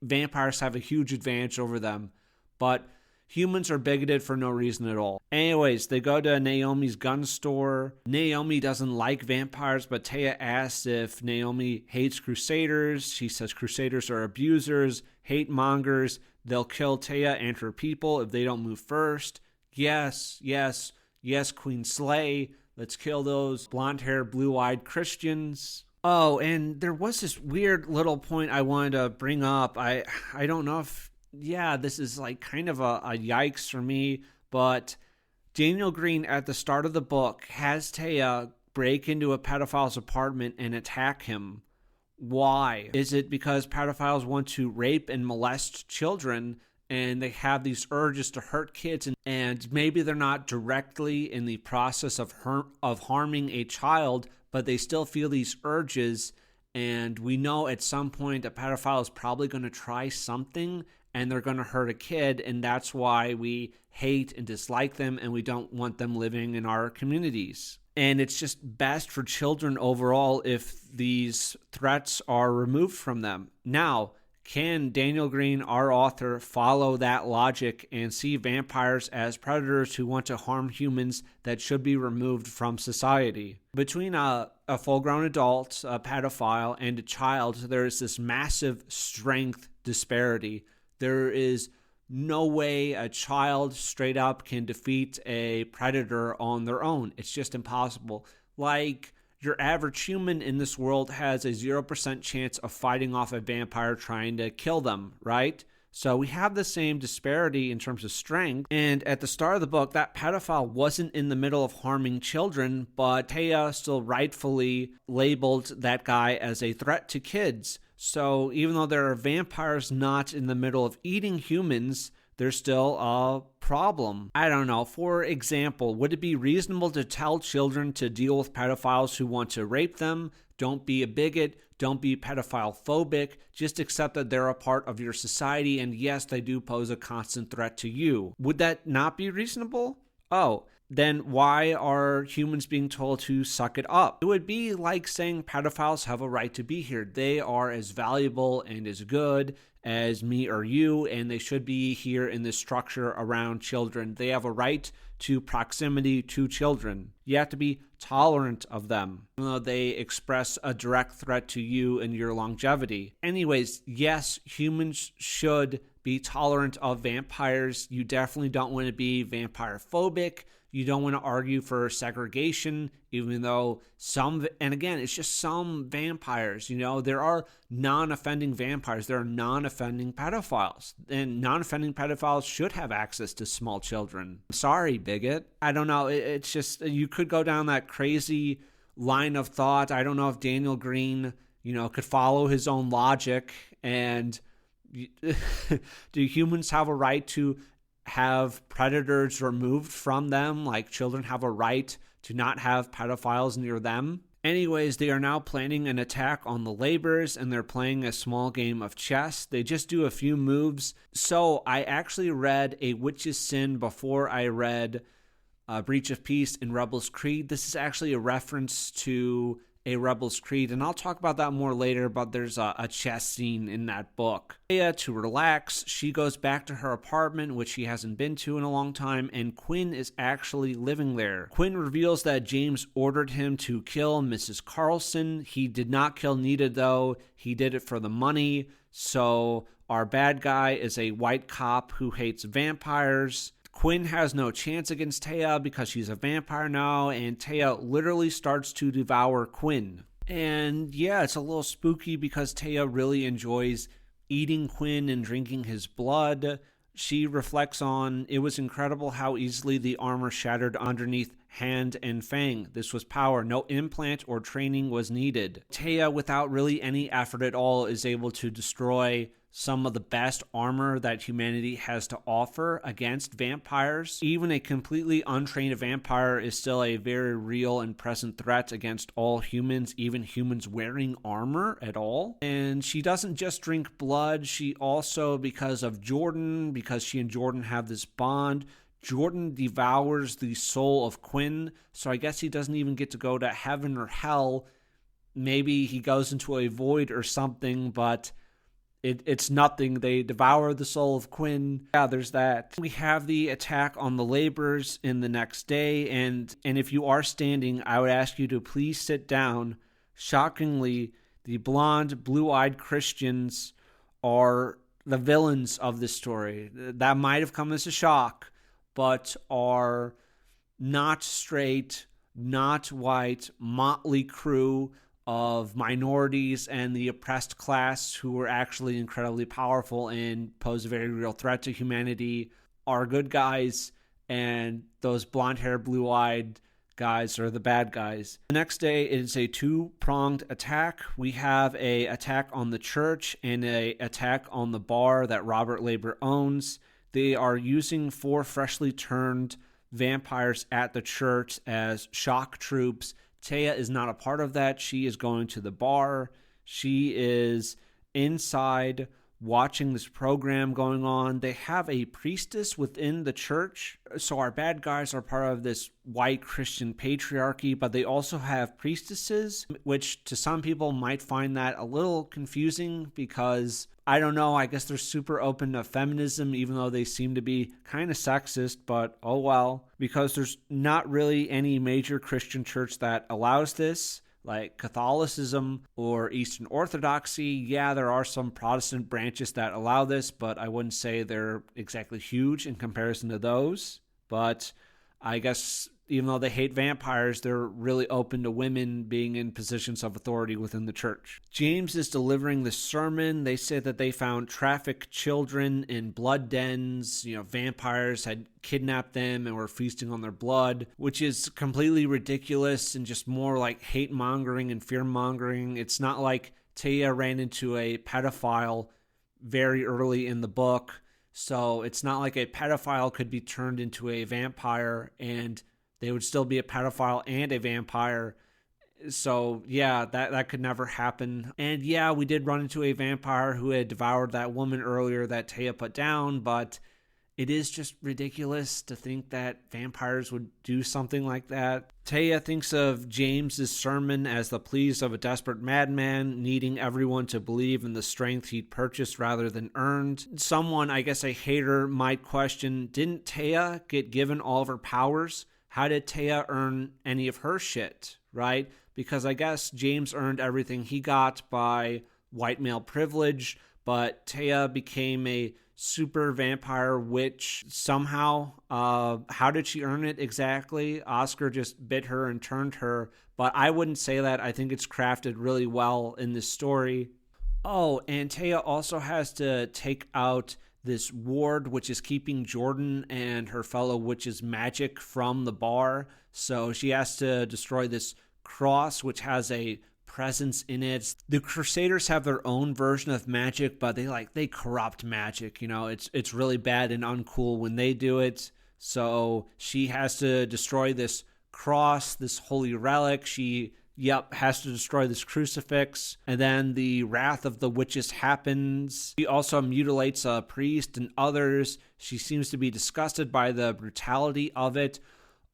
vampires have a huge advantage over them. But humans are bigoted for no reason at all. Anyways, they go to Naomi's gun store. Naomi doesn't like vampires, but Taya asks if Naomi hates crusaders. She says crusaders are abusers, hate mongers. They'll kill Taya and her people if they don't move first. Yes, Queen Slay. Let's kill those blonde-haired, blue-eyed Christians. Oh, and there was this weird little point I wanted to bring up. I don't know if, this is like kind of a yikes for me, but Daniel Greene at the start of the book has Taya break into a pedophile's apartment and attack him. Why? Is it because pedophiles want to rape and molest children, and they have these urges to hurt kids, and maybe they're not directly in the process of harming a child, but they still feel these urges, and we know at some point a pedophile is probably going to try something, and they're going to hurt a kid, and that's why we hate and dislike them, and we don't want them living in our communities. And it's just best for children overall if these threats are removed from them. Now, can Daniel Greene, our author, follow that logic and see vampires as predators who want to harm humans that should be removed from society? Between a full-grown adult, a pedophile, and a child, there is this massive strength disparity. There is no way a child straight up can defeat a predator on their own. It's just impossible. Like, your average human in this world has a 0% chance of fighting off a vampire trying to kill them, right? So we have the same disparity in terms of strength. And at the start of the book, that pedophile wasn't in the middle of harming children, but Taya still rightfully labeled that guy as a threat to kids. So even though there are vampires not in the middle of eating humans, there's still a problem. I don't know. For example, would it be reasonable to tell children to deal with pedophiles who want to rape them? Don't be a bigot. Don't be pedophile phobic. Just accept that they're a part of your society, and yes, they do pose a constant threat to you. Would that not be reasonable? Oh, then why are humans being told to suck it up? It would be like saying pedophiles have a right to be here. They are as valuable and as good as me or you, and they should be here in this structure around children. They have a right to proximity to children. You have to be tolerant of them, even though they express a direct threat to you and your longevity. Anyways, yes, humans should be tolerant of vampires. You definitely don't want to be vampire phobic. You don't want to argue for segregation, even though some, and again, it's just some vampires, there are non-offending vampires. There are non-offending pedophiles, and non-offending pedophiles should have access to small children. Sorry, bigot. I don't know. It's just, you could go down that crazy line of thought. I don't know if Daniel Greene, could follow his own logic And do humans have a right to have predators removed from them? Like children have a right to not have pedophiles near them? Anyways, they are now planning an attack on the laborers, and they're playing a small game of chess. They just do a few moves. So I actually read A Witch's Sin before I read Breach of Peace in Rebel's Creed. This is actually a reference to a Rebel's Creed, and I'll talk about that more later, but there's a chess scene in that book. Taya, to relax, she goes back to her apartment, which she hasn't been to in a long time, and Quinn is actually living there. Quinn reveals that James ordered him to kill Mrs. Carlson. He did not kill Nita, though. He did it for the money. So our bad guy is a white cop who hates vampires. Quinn has no chance against Taya because she's a vampire now, and Taya literally starts to devour Quinn. And yeah, it's a little spooky because Taya really enjoys eating Quinn and drinking his blood. She reflects on, it was incredible how easily the armor shattered underneath Hand and Fang. This was power. No implant or training was needed. Taya, without really any effort at all, is able to destroy some of the best armor that humanity has to offer against vampires. Even a completely untrained vampire is still a very real and present threat against all humans, even humans wearing armor at all. And she doesn't just drink blood, she also, because of Jordan, because she and Jordan have this bond, Jordan devours the soul of Quinn, so I guess he doesn't even get to go to heaven or hell. Maybe he goes into a void or something, but it's nothing. They devour the soul of Quinn. Yeah, there's that. We have the attack on the laborers in the next day, and if you are standing, I would ask you to please sit down. Shockingly, the blonde, blue-eyed Christians are the villains of this story. That might have come as a shock, but are not straight, not white, motley crew of minorities and the oppressed class who are actually incredibly powerful and pose a very real threat to humanity are good guys, and those blonde-haired, blue-eyed guys are the bad guys. The next day it is a two-pronged attack. We have a attack on the church and a attack on the bar that Robert Labor owns. They are using 4 freshly turned vampires at the church as shock troops. Taya is not a part of that. She is going to the bar. She is inside watching this program going on. They have a priestess within the church. So our bad guys are part of this white Christian patriarchy, but they also have priestesses, which to some people might find that a little confusing because, I don't know, I guess they're super open to feminism, even though they seem to be kind of sexist, but oh well. Because there's not really any major Christian church that allows this, like Catholicism or Eastern Orthodoxy. Yeah, there are some Protestant branches that allow this, but I wouldn't say they're exactly huge in comparison to those. But I guess even though they hate vampires, they're really open to women being in positions of authority within the church. James is delivering the sermon. They say that they found trafficked children in blood dens. Vampires had kidnapped them and were feasting on their blood, which is completely ridiculous and just more like hate mongering and fear mongering. It's not like Taya ran into a pedophile very early in the book, so it's not like a pedophile could be turned into a vampire and they would still be a pedophile and a vampire. So yeah, that could never happen. And yeah, we did run into a vampire who had devoured that woman earlier that Taya put down, but it is just ridiculous to think that vampires would do something like that. Taya thinks of James's sermon as the pleas of a desperate madman, needing everyone to believe in the strength he'd purchased rather than earned. Someone, I guess a hater, might question, didn't Taya get given all of her powers? How did Taya earn any of her shit, right? Because I guess James earned everything he got by white male privilege, but Taya became a super vampire witch somehow. How did she earn it exactly? Oscar just bit her and turned her, but I wouldn't say that. I think it's crafted really well in this story. Oh, and Taya also has to take out this ward, which is keeping Jordan and her fellow witches' magic from the bar. So she has to destroy this cross, which has a presence in it. The Crusaders have their own version of magic, but they corrupt magic. It's really bad and uncool when they do it. So she has to destroy this cross, this holy relic. She has to destroy this crucifix. And then the wrath of the witches happens. She also mutilates a priest and others. She seems to be disgusted by the brutality of it.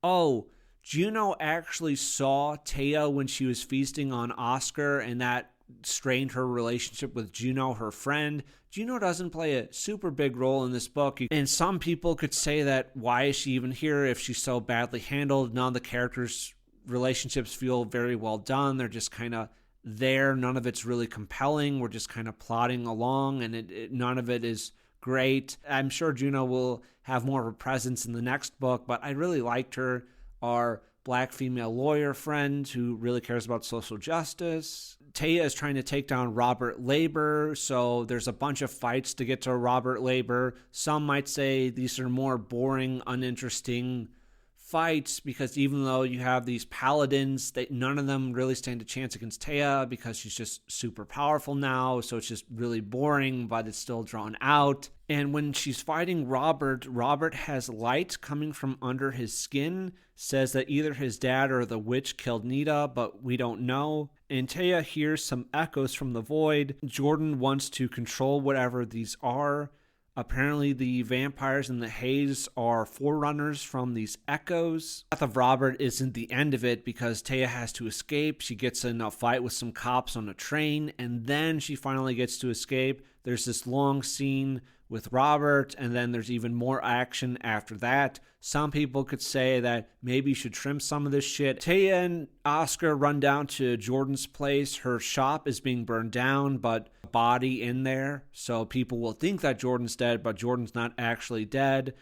Oh, Juno actually saw Taya when she was feasting on Oscar, and that strained her relationship with Juno, her friend. Juno doesn't play a super big role in this book, and some people could say that why is she even here if she's so badly handled? None of the characters' relationships feel very well done. They're just kind of there. None of it's really compelling. We're just kind of plodding along, and none of it is great. I'm sure Juno will have more of a presence in the next book, but I really liked her. Our black female lawyer friend who really cares about social justice. Taya is trying to take down Robert Labor, so there's a bunch of fights to get to Robert Labor. Some might say these are more boring, uninteresting fights because even though you have these paladins, none of them really stand a chance against Taya because she's just super powerful now, so it's just really boring, but it's still drawn out. And when she's fighting Robert has light coming from under his skin, says that either his dad or the witch killed Nita, but we don't know. And Taya hears some echoes from the void. Jordan wants to control whatever these are. Apparently the vampires in the haze are forerunners from these echoes. The death of Robert isn't the end of it because Taya has to escape. She gets in a fight with some cops on a train, and then she finally gets to escape. There's this long scene with Robert, and then there's even more action after that. Some people could say that maybe you should trim some of this shit. Taya and Oscar run down to Jordan's place. Her shop is being burned down, but a body in there. So people will think that Jordan's dead, but Jordan's not actually dead.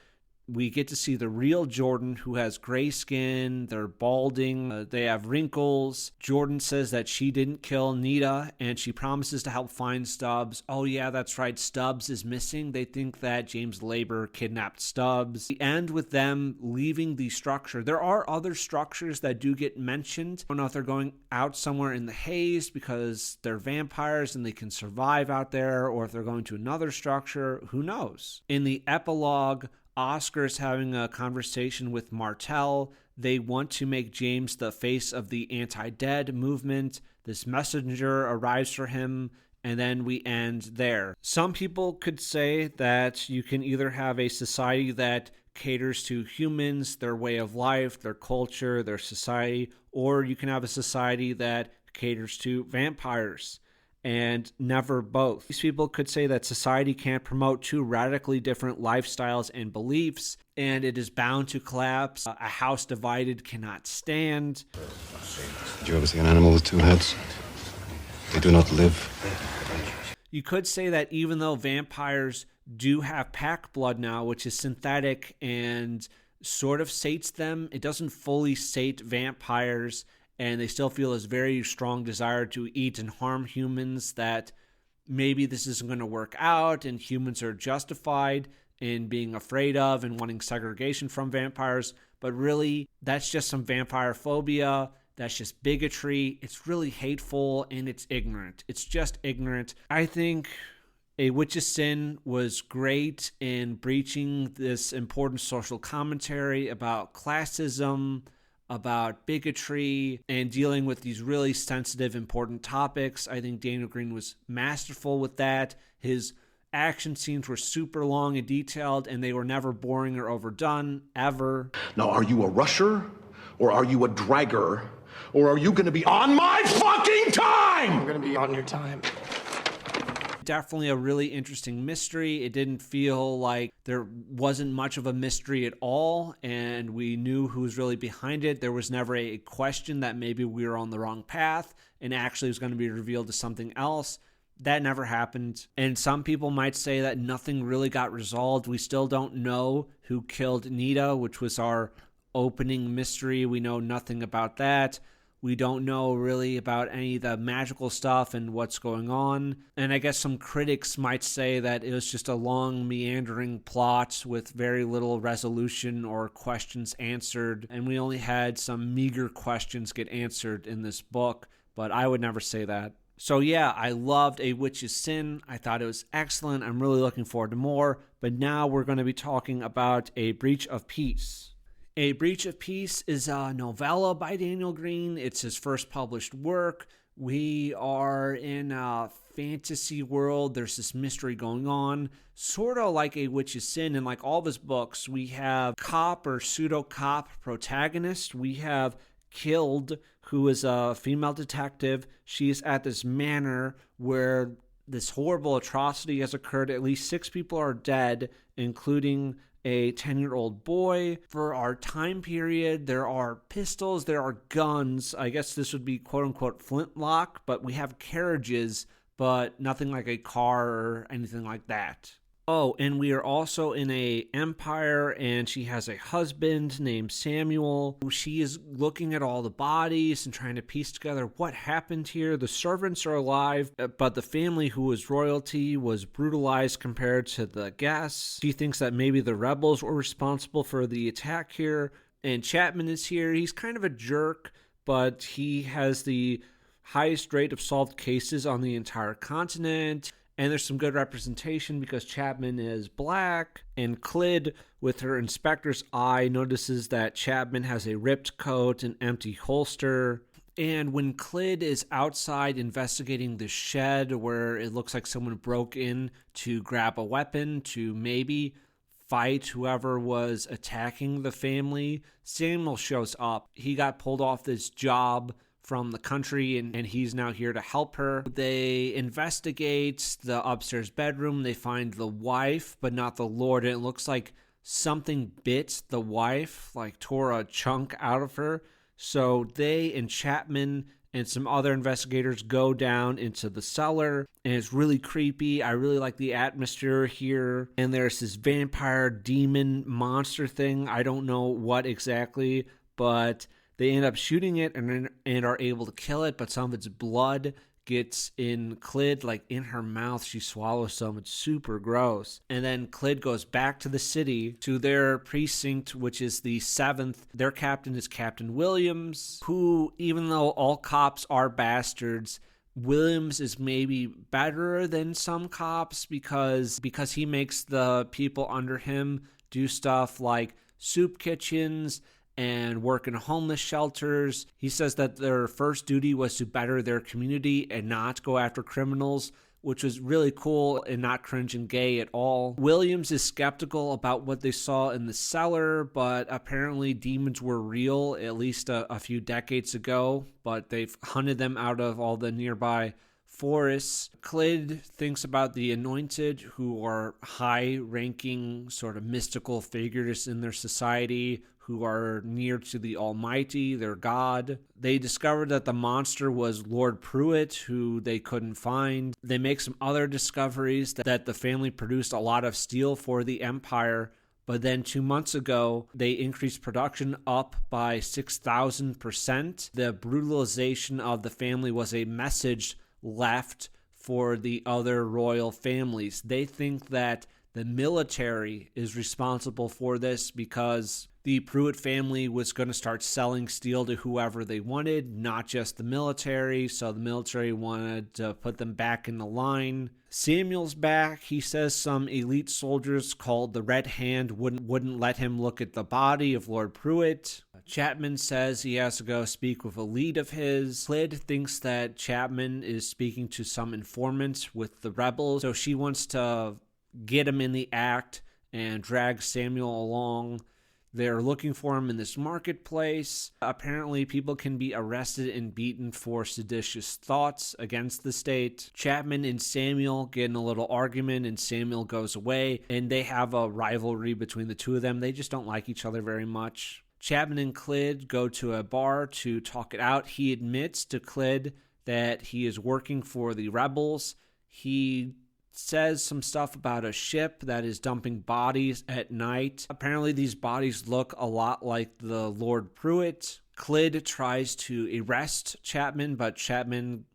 We get to see the real Jordan, who has gray skin. They're balding. They have wrinkles. Jordan says that she didn't kill Nita, and she promises to help find Stubbs. Oh, yeah, that's right. Stubbs is missing. They think that James Labor kidnapped Stubbs. We end with them leaving the structure. There are other structures that do get mentioned. I don't know if they're going out somewhere in the haze because they're vampires and they can survive out there, or if they're going to another structure. Who knows? In the epilogue, Oscar's having a conversation with Martel. They want to make James the face of the anti-dead movement. This messenger arrives for him, and then we end there. Some people could say that you can either have a society that caters to humans, their way of life, their culture, their society, or you can have a society that caters to vampires, and never both. These people could say that society can't promote two radically different lifestyles and beliefs, and it is bound to collapse. A house divided cannot stand. Did you ever see an animal with two heads? They do not live. You could say that even though vampires do have pack blood now, which is synthetic and sort of sates them, it doesn't fully sate vampires, and they still feel this very strong desire to eat and harm humans, that maybe this isn't going to work out and humans are justified in being afraid of and wanting segregation from vampires. But really, that's just some vampire phobia. That's just bigotry. It's really hateful and it's ignorant. It's just ignorant. I think A Witch's Sin was great in breaching this important social commentary about classism, about bigotry, and dealing with these really sensitive, important topics. I think Daniel Greene was masterful with that. His action scenes were super long and detailed, and they were never boring or overdone, ever. Now, are you a rusher, or are you a dragger, or are you going to be on my fucking time? I'm gonna be on your time. Definitely a really interesting mystery. It didn't feel like there wasn't much of a mystery at all, and we knew who was really behind it. There was never a question that maybe we were on the wrong path and actually was going to be revealed to something else. That never happened. And some people might say that nothing really got resolved. We still don't know who killed Nita, which was our opening mystery. We know nothing about that. We don't know really about any of the magical stuff and what's going on. And I guess some critics might say that it was just a long, meandering plot with very little resolution or questions answered. And we only had some meager questions get answered in this book. but I would never say that. So yeah, I loved A Witch's Sin. I thought it was excellent. I'm really looking forward to more. But now we're going to be talking about A Breach of Peace. A Breach of Peace is a novella by Daniel Greene. It's his first published work. We are in a fantasy world. There's this mystery going on, sort of like A Witch's Sin. And like all of his books, we have cop or pseudo-cop protagonist. We have Killed, who is a female detective. She's at this manor where this horrible atrocity has occurred. At least 6 people are dead, including a 10-year-old boy. For our time period, there are pistols, there are guns. I guess this would be quote-unquote flintlock, but we have carriages, but nothing like a car or anything like that. Oh, and we are also in a empire, and she has a husband named Samuel. She is looking at all the bodies and trying to piece together what happened here. The servants are alive, but the family who was royalty was brutalized compared to the guests. She thinks that maybe the rebels were responsible for the attack here. And Chapman is here. He's kind of a jerk, but he has the highest rate of solved cases on the entire continent. And there's some good representation because Chapman is black. And Clyd, with her inspector's eye, notices that Chapman has a ripped coat, an empty holster. And when Clyd is outside investigating the shed where it looks like someone broke in to grab a weapon to maybe fight whoever was attacking the family, Samuel shows up. He got pulled off this job from the country, and he's now here to help her. They investigate the upstairs bedroom. They find the wife, but not the Lord. And it looks like something bit the wife, like tore a chunk out of her. So they and Chapman and some other investigators go down into the cellar, and it's really creepy. I really like the atmosphere here. And there's this vampire demon monster thing. I don't know what exactly, but they end up shooting it and are able to kill it, but some of its blood gets in Clyd, like in her mouth. She swallows some. It's super gross. And then Clyd goes back to the city, to their precinct, which is the 7th. Their captain is Captain Williams, who, even though all cops are bastards, Williams is maybe better than some cops because he makes the people under him do stuff like soup kitchens and work in homeless shelters. He says that their first duty was to better their community and not go after criminals, which was really cool and not cringe and gay at all. Williams is skeptical about what they saw in the cellar, but apparently demons were real at least a few decades ago, but they've hunted them out of all the nearby forests. Clyd thinks about the anointed, who are high-ranking sort of mystical figures in their society, who are near to the Almighty, their God. They discovered that the monster was Lord Pruitt, who they couldn't find. They make some other discoveries that the family produced a lot of steel for the Empire, but then 2 months ago, they increased production up by 6,000%. The brutalization of the family was a message left for the other royal families. They think that the military is responsible for this because the Pruitt family was going to start selling steel to whoever they wanted, not just the military. So the military wanted to put them back in the line. Samuel's back. He says some elite soldiers called the Red Hand wouldn't let him look at the body of Lord Pruitt. Chapman says he has to go speak with a lead of his. Clyd thinks that Chapman is speaking to some informants with the rebels, so she wants to get him in the act and drag Samuel along. They're looking for him in this marketplace. Apparently, people can be arrested and beaten for seditious thoughts against the state. Chapman and Samuel get in a little argument, and Samuel goes away, and they have a rivalry between the two of them. They just don't like each other very much. Chapman and Clyd go to a bar to talk it out. He admits to Clyd that he is working for the rebels. He says some stuff about a ship that is dumping bodies at night. Apparently these bodies look a lot like the Lord Pruitt. Clyd tries to arrest Chapman, but Chapman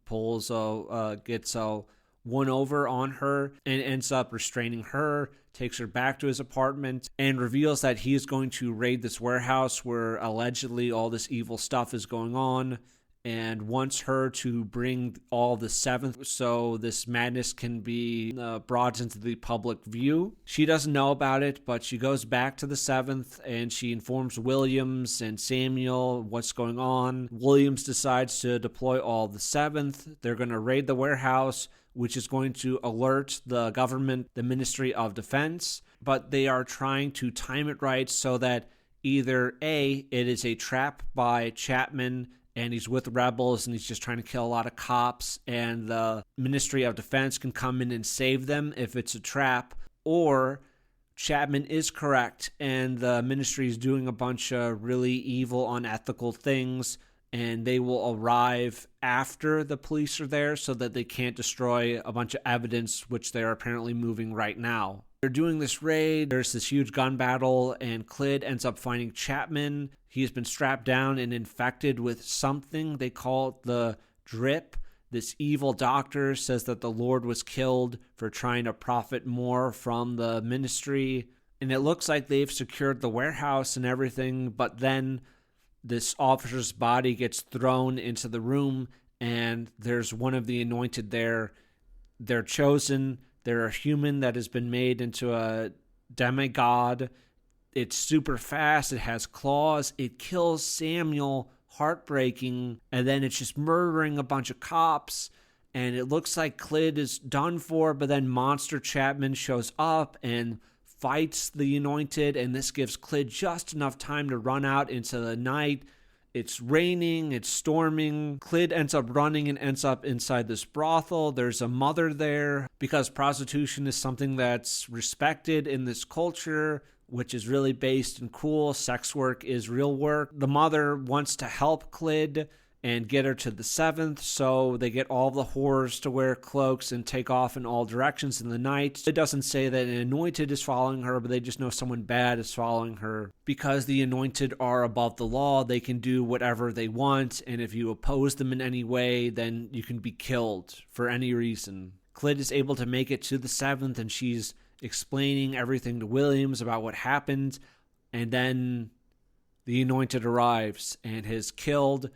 gets a one-over on her and ends up restraining her, takes her back to his apartment, and reveals that he is going to raid this warehouse where allegedly all this evil stuff is going on. and wants her to bring all the 7th so this madness can be brought into the public view. She doesn't know about it, but she goes back to the 7th and she informs Williams and Samuel what's going on. Williams decides to deploy all the 7th. They're going to raid the warehouse, which is going to alert the government, the Ministry of Defense, but they are trying to time it right so that either A, it is a trap by Chapman and he's with rebels and he's just trying to kill a lot of cops and the Ministry of Defense can come in and save them if it's a trap, or Chapman is correct and the ministry is doing a bunch of really evil, unethical things, and they will arrive after the police are there so that they can't destroy a bunch of evidence, which they're apparently moving right now. They're doing this raid, there's this huge gun battle, and Clyd ends up finding Chapman. He's been strapped down and infected with something. They call it the drip. This evil doctor says that the Lord was killed for trying to profit more from the ministry. And it looks like they've secured the warehouse and everything, but then this officer's body gets thrown into the room and there's one of the anointed there. They're chosen. They're a human that has been made into a demigod. It's super fast. It has claws. It kills Samuel, heartbreaking, and then it's just murdering a bunch of cops. And it looks like Clyd is done for, but then Monster Chapman shows up and fights the anointed, and this gives Clyd just enough time to run out into the night. It's raining, it's storming. Clyd ends up running and ends up inside this brothel. There's a mother there because prostitution is something that's respected in this culture, which is really based and cool. Sex work is real work. The mother wants to help Clyd and get her to the 7th, so they get all the whores to wear cloaks and take off in all directions in the night. It doesn't say that an anointed is following her, but they just know someone bad is following her. Because the anointed are above the law, they can do whatever they want, and if you oppose them in any way, then you can be killed for any reason. Clyd is able to make it to the 7th, and she's explaining everything to Williams about what happened, and then the anointed arrives and has killed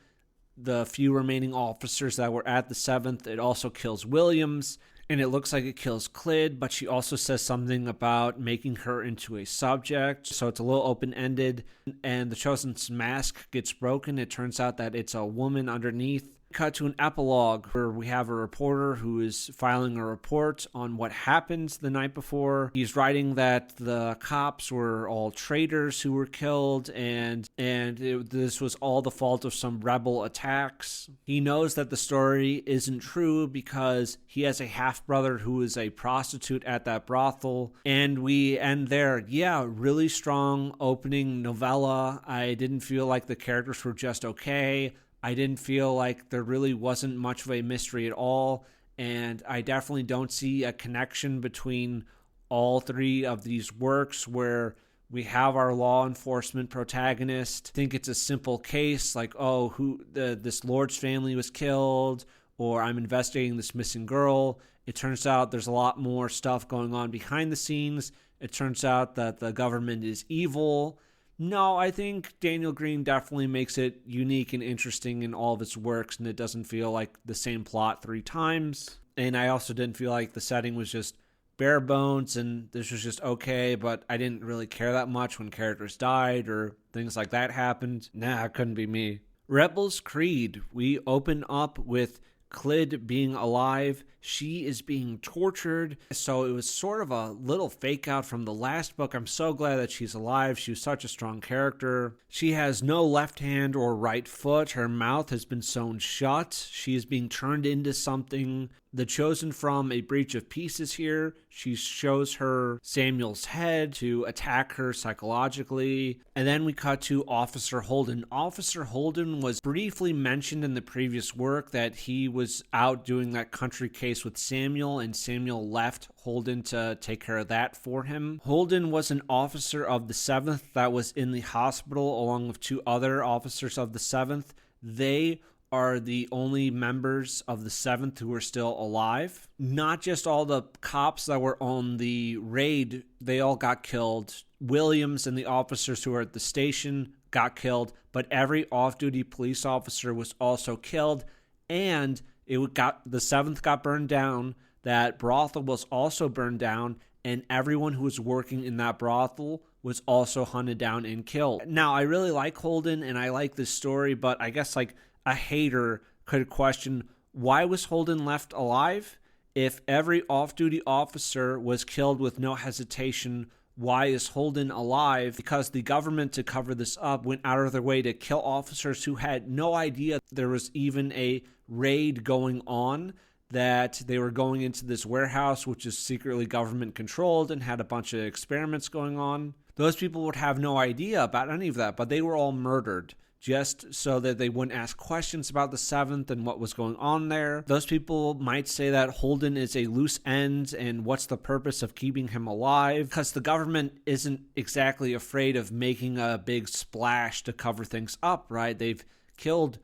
the few remaining officers that were at the 7th. It also kills Williams, and it looks like it kills Clyd, but she also says something about making her into a subject, so it's a little open-ended, and the Chosen's mask gets broken. It turns out that it's a woman underneath. Cut to an epilogue where we have a reporter who is filing a report on what happened the night before. He's writing that the cops were all traitors who were killed, and this was all the fault of some rebel attacks. He knows that the story isn't true because he has a half-brother who is a prostitute at that brothel, and we end there. Yeah, really strong opening novella. I didn't feel like the characters were just okay. I didn't feel like there really wasn't much of a mystery at all, and I definitely don't see a connection between all three of these works where we have our law enforcement protagonist think it's a simple case like, oh, this Lord's family was killed, or I'm investigating this missing girl. It turns out there's a lot more stuff going on behind the scenes. It turns out that the government is evil. No, I think Daniel Greene definitely makes it unique and interesting in all of its works, and it doesn't feel like the same plot 3 times. And I also didn't feel like the setting was just bare bones, and this was just okay, but I didn't really care that much when characters died or things like that happened. Nah, it couldn't be me. Rebels Creed. We open up with Clyd being alive. She is being tortured. So it was sort of a little fake out from the last book. I'm so glad that she's alive. She was such a strong character. She has no left hand or right foot. Her mouth has been sewn shut. She is being turned into something. The Chosen from A Breach of Peace is here. She shows her Samuel's head to attack her psychologically. And then we cut to Officer Holden. Officer Holden was briefly mentioned in the previous work that he was out doing that country case with Samuel, and Samuel left Holden to take care of that for him. Holden was an officer of the 7th that was in the hospital along with 2 other officers of the 7th. They are the only members of the 7th who are still alive. Not just all the cops that were on the raid, they all got killed. Williams and the officers who were at the station got killed, but every off-duty police officer was also killed, and the 7th got burned down. That brothel was also burned down, and everyone who was working in that brothel was also hunted down and killed. Now, I really like Holden, and I like this story, but I guess like a hater could question, why was Holden left alive? If every off-duty officer was killed with no hesitation, why is Holden alive? Because the government, to cover this up, went out of their way to kill officers who had no idea there was even a raid going on, that they were going into this warehouse, which is secretly government controlled and had a bunch of experiments going on. Those people would have no idea about any of that, but they were all murdered just so that they wouldn't ask questions about the 7th and what was going on there. Those people might say that Holden is a loose end, and what's the purpose of keeping him alive? Because the government isn't exactly afraid of making a big splash to cover things up, right? They've killed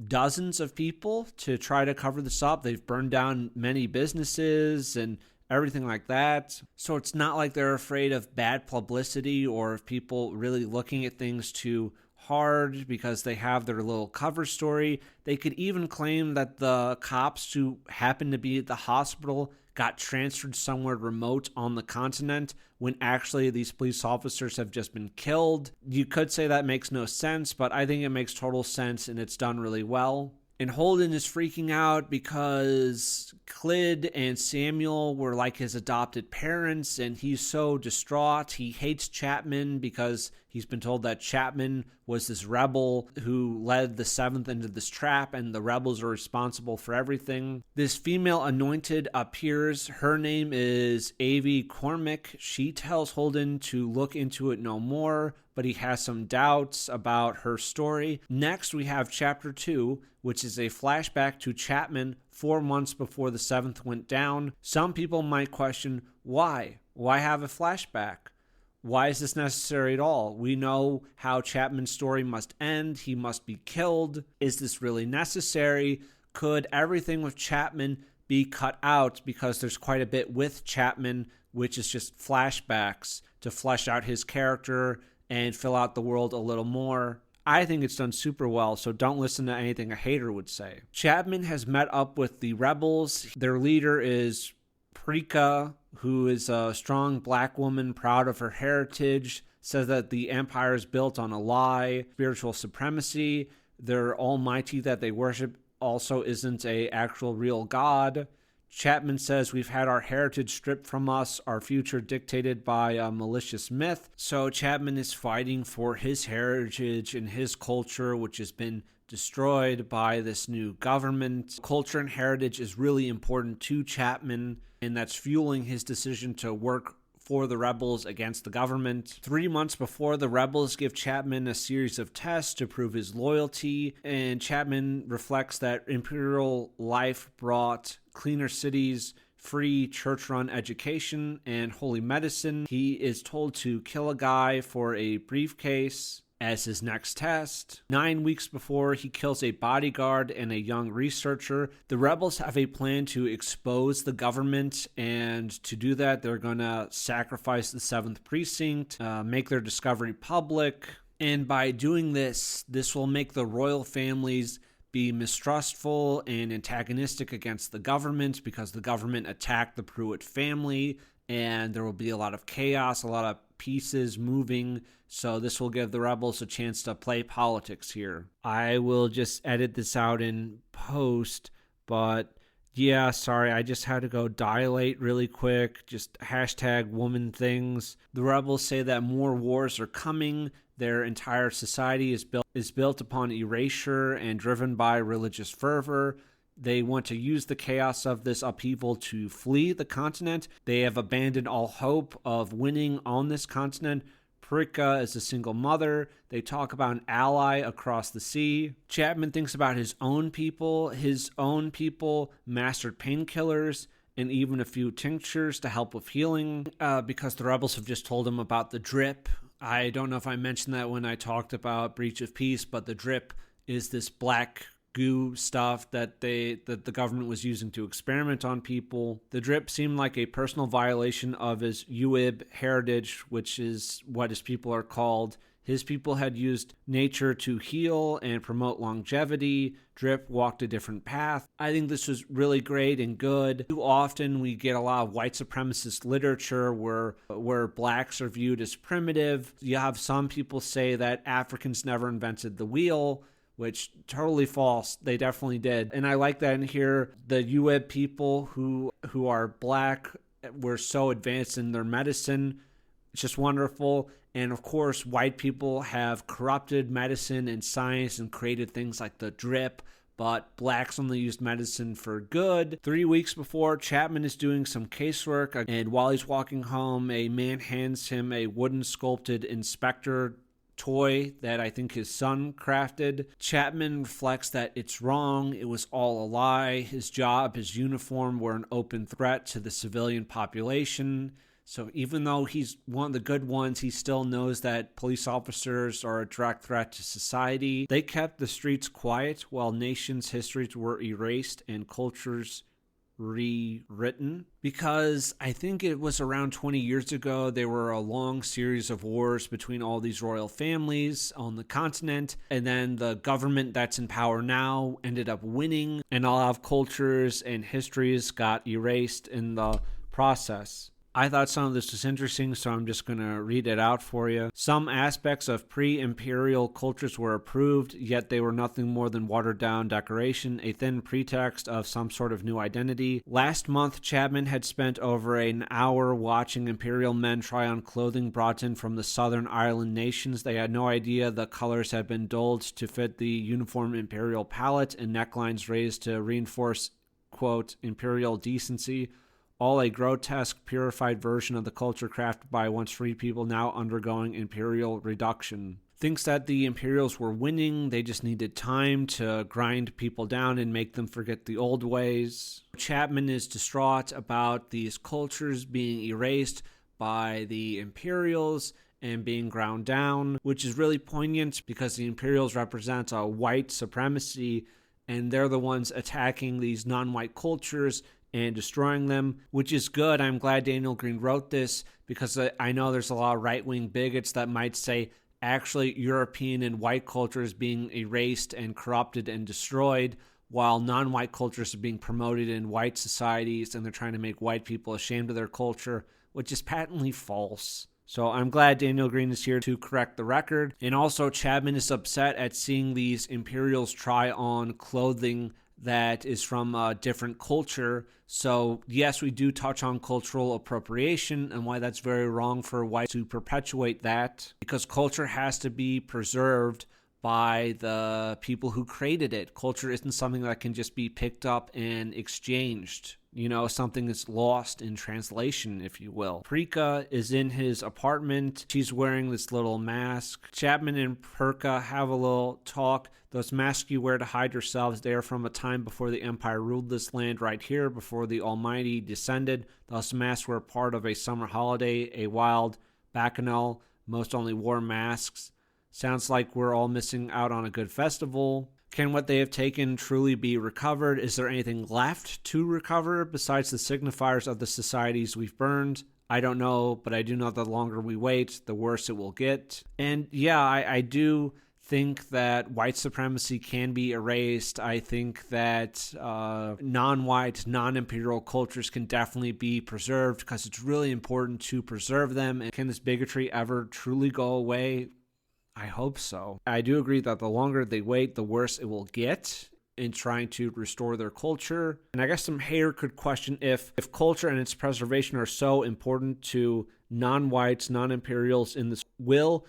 dozens of people to try to cover this up. They've burned down many businesses and everything like that. So it's not like they're afraid of bad publicity or of people really looking at things too hard because they have their little cover story. They could even claim that the cops who happened to be at the hospital got transferred somewhere remote on the continent when actually these police officers have just been killed. You could say that makes no sense, but I think it makes total sense and it's done really well. And Holden is freaking out because Clyd and Samuel were like his adopted parents, and he's so distraught. He hates Chapman because he's been told that Chapman was this rebel who led the 7th into this trap, and the rebels are responsible for everything. This female anointed appears. Her name is Avi Cormick. She tells Holden to look into it no more, but he has some doubts about her story. Next, we have Chapter 2, which is a flashback to Chapman 4 months before the 7th went down. Some people might question, why? Why have a flashback? Why is this necessary at all? We know how Chapman's story must end. He must be killed. Is this really necessary? Could everything with Chapman be cut out? Because there's quite a bit with Chapman, which is just flashbacks to flesh out his character and fill out the world a little more. I think it's done super well, so don't listen to anything a hater would say. Chapman has met up with the rebels. Their leader is Prika, who is a strong black woman proud of her heritage, says that the empire is built on a lie, spiritual supremacy. Their almighty that they worship also isn't a actual real god. Chapman says we've had our heritage stripped from us, our future dictated by a malicious myth. So Chapman is fighting for his heritage and his culture, which has been destroyed by this new government. Culture and heritage is really important to Chapman, and that's fueling his decision to work for the rebels against the government. 3 months before, the rebels give Chapman a series of tests to prove his loyalty, and Chapman reflects that imperial life brought cleaner cities, free church-run education, and holy medicine. He is told to kill a guy for a briefcase as his next test. 9 weeks before, he kills a bodyguard and a young researcher. The rebels have a plan to expose the government, and to do that, they're going to sacrifice the 7th Precinct, make their discovery public, and by doing this, this will make the royal families be mistrustful and antagonistic against the government because the government attacked the Pruitt family, and there will be a lot of chaos, a lot of pieces moving. So this will give the rebels a chance to play politics here. I will just edit this out in post, but yeah, sorry, I just had to go dilate really quick. Just hashtag woman things. The rebels say that more wars are coming. Their entire society is built upon erasure and driven by religious fervor. They want to use the chaos of this upheaval to flee the continent. They have abandoned all hope of winning on this continent. Prika is a single mother. They talk about an ally across the sea. Chapman thinks about his own people. His own people mastered painkillers and even a few tinctures to help with healing because the rebels have just told him about the drip. I don't know if I mentioned that when I talked about Breach of Peace, but the drip is this black goo stuff that the government was using to experiment on people. The drip seemed like a personal violation of his UIB heritage, which is what his people are called. His people had used nature to heal and promote longevity. Drip walked a different path. I think this was really great and good. Too often we get a lot of white supremacist literature where blacks are viewed as primitive. You have some people say that Africans never invented the wheel, which totally false. They definitely did. And I like that in here. The UIB people who are black were so advanced in their medicine. It's just wonderful. And of course, white people have corrupted medicine and science and created things like the drip, but blacks only used medicine for good. 3 weeks before, Chapman is doing some casework, and while he's walking home, a man hands him a wooden sculpted inspector toy that I think his son crafted. Chapman reflects that it's wrong. It was all a lie. His job, his uniform were an open threat to the civilian population. So even though he's one of the good ones, he still knows that police officers are a direct threat to society. They kept the streets quiet while nations' histories were erased and cultures rewritten. Because I think it was around 20 years ago, there were a long series of wars between all these royal families on the continent. And then the government that's in power now ended up winning. And a lot of cultures and histories got erased in the process. I thought some of this was interesting, so I'm just going to read it out for you. Some aspects of pre-imperial cultures were approved, yet they were nothing more than watered-down decoration, a thin pretext of some sort of new identity. Last month, Chapman had spent over an hour watching imperial men try on clothing brought in from the southern island nations. They had no idea the colors had been dulled to fit the uniform imperial palette and necklines raised to reinforce, quote, imperial decency. All a grotesque, purified version of the culture crafted by once free people now undergoing imperial reduction. Thinks that the Imperials were winning, they just needed time to grind people down and make them forget the old ways. Chapman is distraught about these cultures being erased by the Imperials and being ground down, which is really poignant because the Imperials represent a white supremacy and they're the ones attacking these non-white cultures and destroying them, which is good. I'm glad Daniel Greene wrote this because I know there's a lot of right-wing bigots that might say, actually, European and white culture is being erased and corrupted and destroyed, while non-white cultures are being promoted in white societies, and they're trying to make white people ashamed of their culture, which is patently false. So I'm glad Daniel Greene is here to correct the record. And also, Chapman is upset at seeing these Imperials try on clothing that is from a different culture. So yes, we do touch on cultural appropriation and why that's very wrong for whites to perpetuate that, because culture has to be preserved by the people who created it. Culture isn't something that can just be picked up and exchanged. You know, something that's lost in translation, if you will. Prika is in his apartment. She's wearing this little mask. Chapman and Perka have a little talk. Those masks you wear to hide yourselves, they are from a time before the Empire ruled this land right here, before the Almighty descended. Those masks were part of a summer holiday, a wild bacchanal. Most only wore masks. Sounds like we're all missing out on a good festival. Can what they have taken truly be recovered? Is there anything left to recover besides the signifiers of the societies we've burned? I don't know, but I do know that the longer we wait, the worse it will get. And yeah, I do think that white supremacy can be erased. I think that non-white, non-imperial cultures can definitely be preserved because it's really important to preserve them. And can this bigotry ever truly go away? I hope so. I do agree that the longer they wait, the worse it will get in trying to restore their culture. And I guess some hater could question if culture and its preservation are so important to non-whites, non-imperials in this, will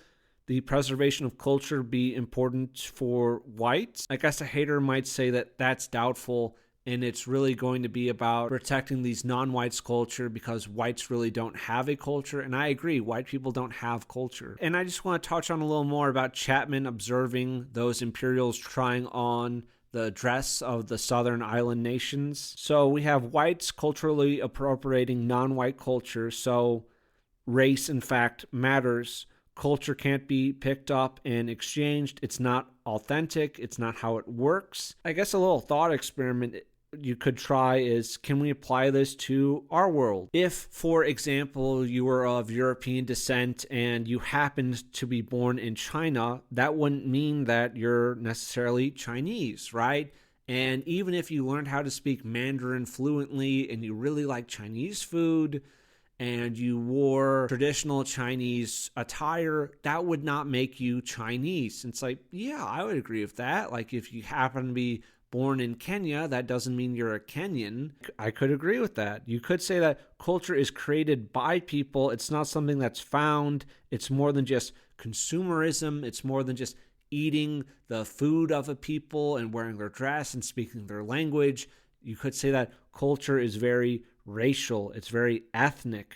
the preservation of culture be important for whites? I guess a hater might say that that's doubtful, and it's really going to be about protecting these non-whites' culture because whites really don't have a culture. And I agree, white people don't have culture. And I just want to touch on a little more about Chapman observing those Imperials trying on the dress of the southern island nations. So we have whites culturally appropriating non-white culture. So race, in fact, matters. Culture can't be picked up and exchanged. It's not authentic. It's not how it works. I guess a little thought experiment you could try is, can we apply this to our world? If, for example, you were of European descent and you happened to be born in China, that wouldn't mean that you're necessarily Chinese, right? And even if you learned how to speak Mandarin fluently and you really like Chinese food and you wore traditional Chinese attire, that would not make you Chinese. It's like, yeah, I would agree with that. Like, if you happen to be born in Kenya, that doesn't mean you're a Kenyan. I could agree with that. You could say that culture is created by people. It's not something that's found. It's more than just consumerism. It's more than just eating the food of a people and wearing their dress and speaking their language. You could say that culture is very racial. It's very ethnic.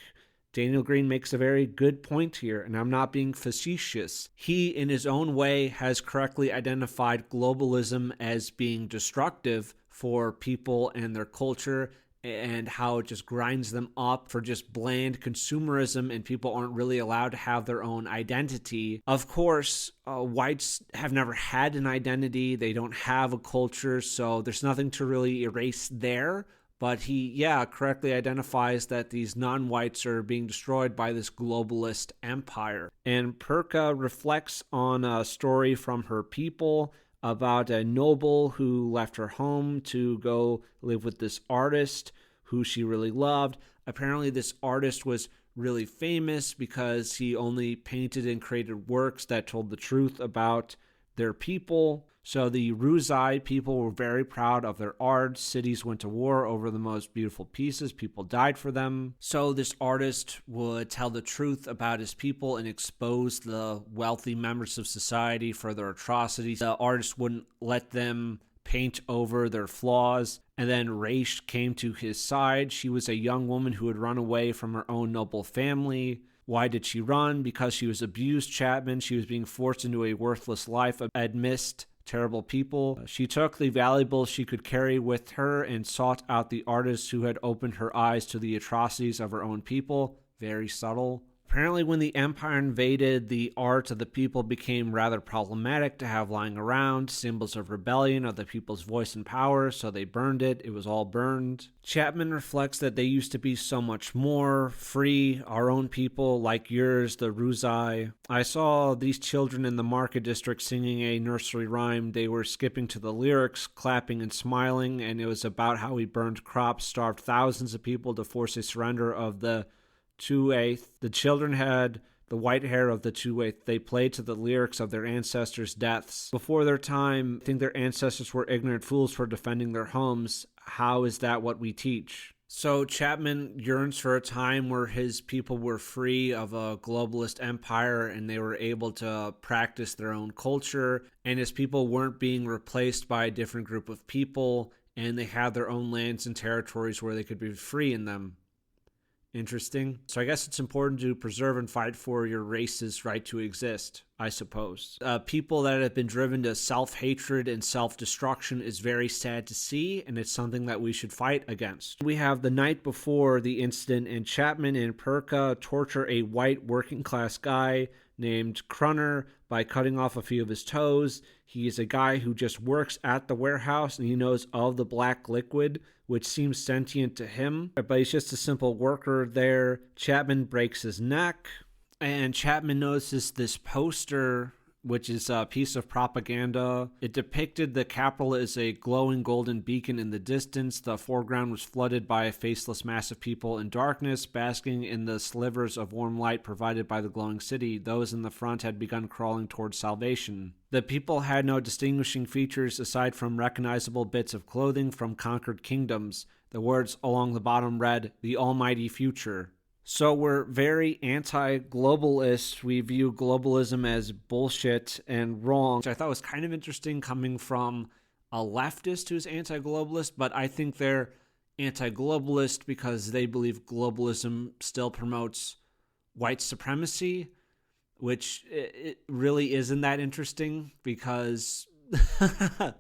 Daniel Greene makes a very good point here, and I'm not being facetious. He, in his own way, has correctly identified globalism as being destructive for people and their culture, and how it just grinds them up for just bland consumerism, and people aren't really allowed to have their own identity. Of course, whites have never had an identity. They don't have a culture, so there's nothing to really erase there. But he, correctly identifies that these non-whites are being destroyed by this globalist empire. And Perka reflects on a story from her people about a noble who left her home to go live with this artist who she really loved. Apparently, this artist was really famous because he only painted and created works that told the truth about their people. So the Ruzai people were very proud of their art. Cities went to war over the most beautiful pieces. People died for them. So this artist would tell the truth about his people and expose the wealthy members of society for their atrocities. The artist wouldn't let them paint over their flaws. And then Raish came to his side. She was a young woman who had run away from her own noble family. Why did she run? Because she was abused, Chapman. She was being forced into a worthless life amidst terrible people. She took the valuables she could carry with her and sought out the artist who had opened her eyes to the atrocities of her own people. Very subtle. Apparently, when the empire invaded, the art of the people became rather problematic to have lying around, symbols of rebellion of the people's voice and power, so they burned it. It was all burned. Chapman reflects that they used to be so much more free, our own people, like yours, the Ruzai. I saw these children in the market district singing a nursery rhyme. They were skipping to the lyrics, clapping and smiling, and it was about how he burned crops, starved thousands of people to force a surrender of the 2/8. The children had the white hair of the 2/8. They played to the lyrics of their ancestors' deaths. Before their time, I think their ancestors were ignorant fools for defending their homes. How is that what we teach? So Chapman yearns for a time where his people were free of a globalist empire and they were able to practice their own culture, and his people weren't being replaced by a different group of people, and they had their own lands and territories where they could be free in them. Interesting. So I guess it's important to preserve and fight for your race's right to exist, I suppose. People that have been driven to self-hatred and self-destruction is very sad to see, and it's something that we should fight against. We have the night before the incident, and Chapman and Perka torture a white working-class guy named Crunner by cutting off a few of his toes. He is a guy who just works at the warehouse, and he knows of the black liquid, which seems sentient to him, but he's just a simple worker there. Chapman breaks his neck, and Chapman notices this poster, which is a piece of propaganda. It depicted the Capitol as a glowing golden beacon in the distance. The foreground was flooded by a faceless mass of people in darkness, basking in the slivers of warm light provided by the glowing city. Those in the front had begun crawling towards salvation. The people had no distinguishing features aside from recognizable bits of clothing from conquered kingdoms. The words along the bottom read, "The Almighty Future." So we're very anti-globalist. We view globalism as bullshit and wrong, which I thought was kind of interesting coming from a leftist who's anti-globalist, but I think they're anti-globalist because they believe globalism still promotes white supremacy, which it really isn't that interesting because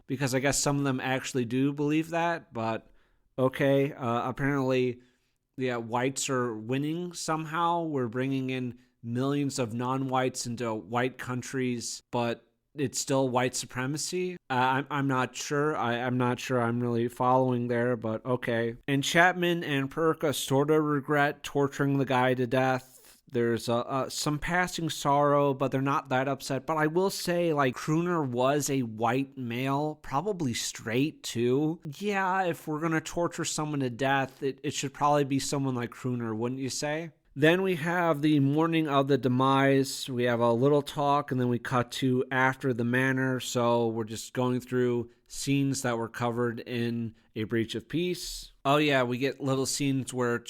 because I guess some of them actually do believe that, but okay, apparently whites are winning somehow. We're bringing in millions of non-whites into white countries, but it's still white supremacy. I'm not sure. I'm not sure I'm really following there, but okay. And Chapman and Perka sort of regret torturing the guy to death. There's some passing sorrow, but they're not that upset. But I will say, like, Crooner was a white male, probably straight too. Yeah, if we're going to torture someone to death, it should probably be someone like Crooner, wouldn't you say? Then we have the morning of the demise. We have a little talk, and then we cut to after the manor. So we're just going through scenes that were covered in A Breach of Peace. Oh yeah, we get little scenes where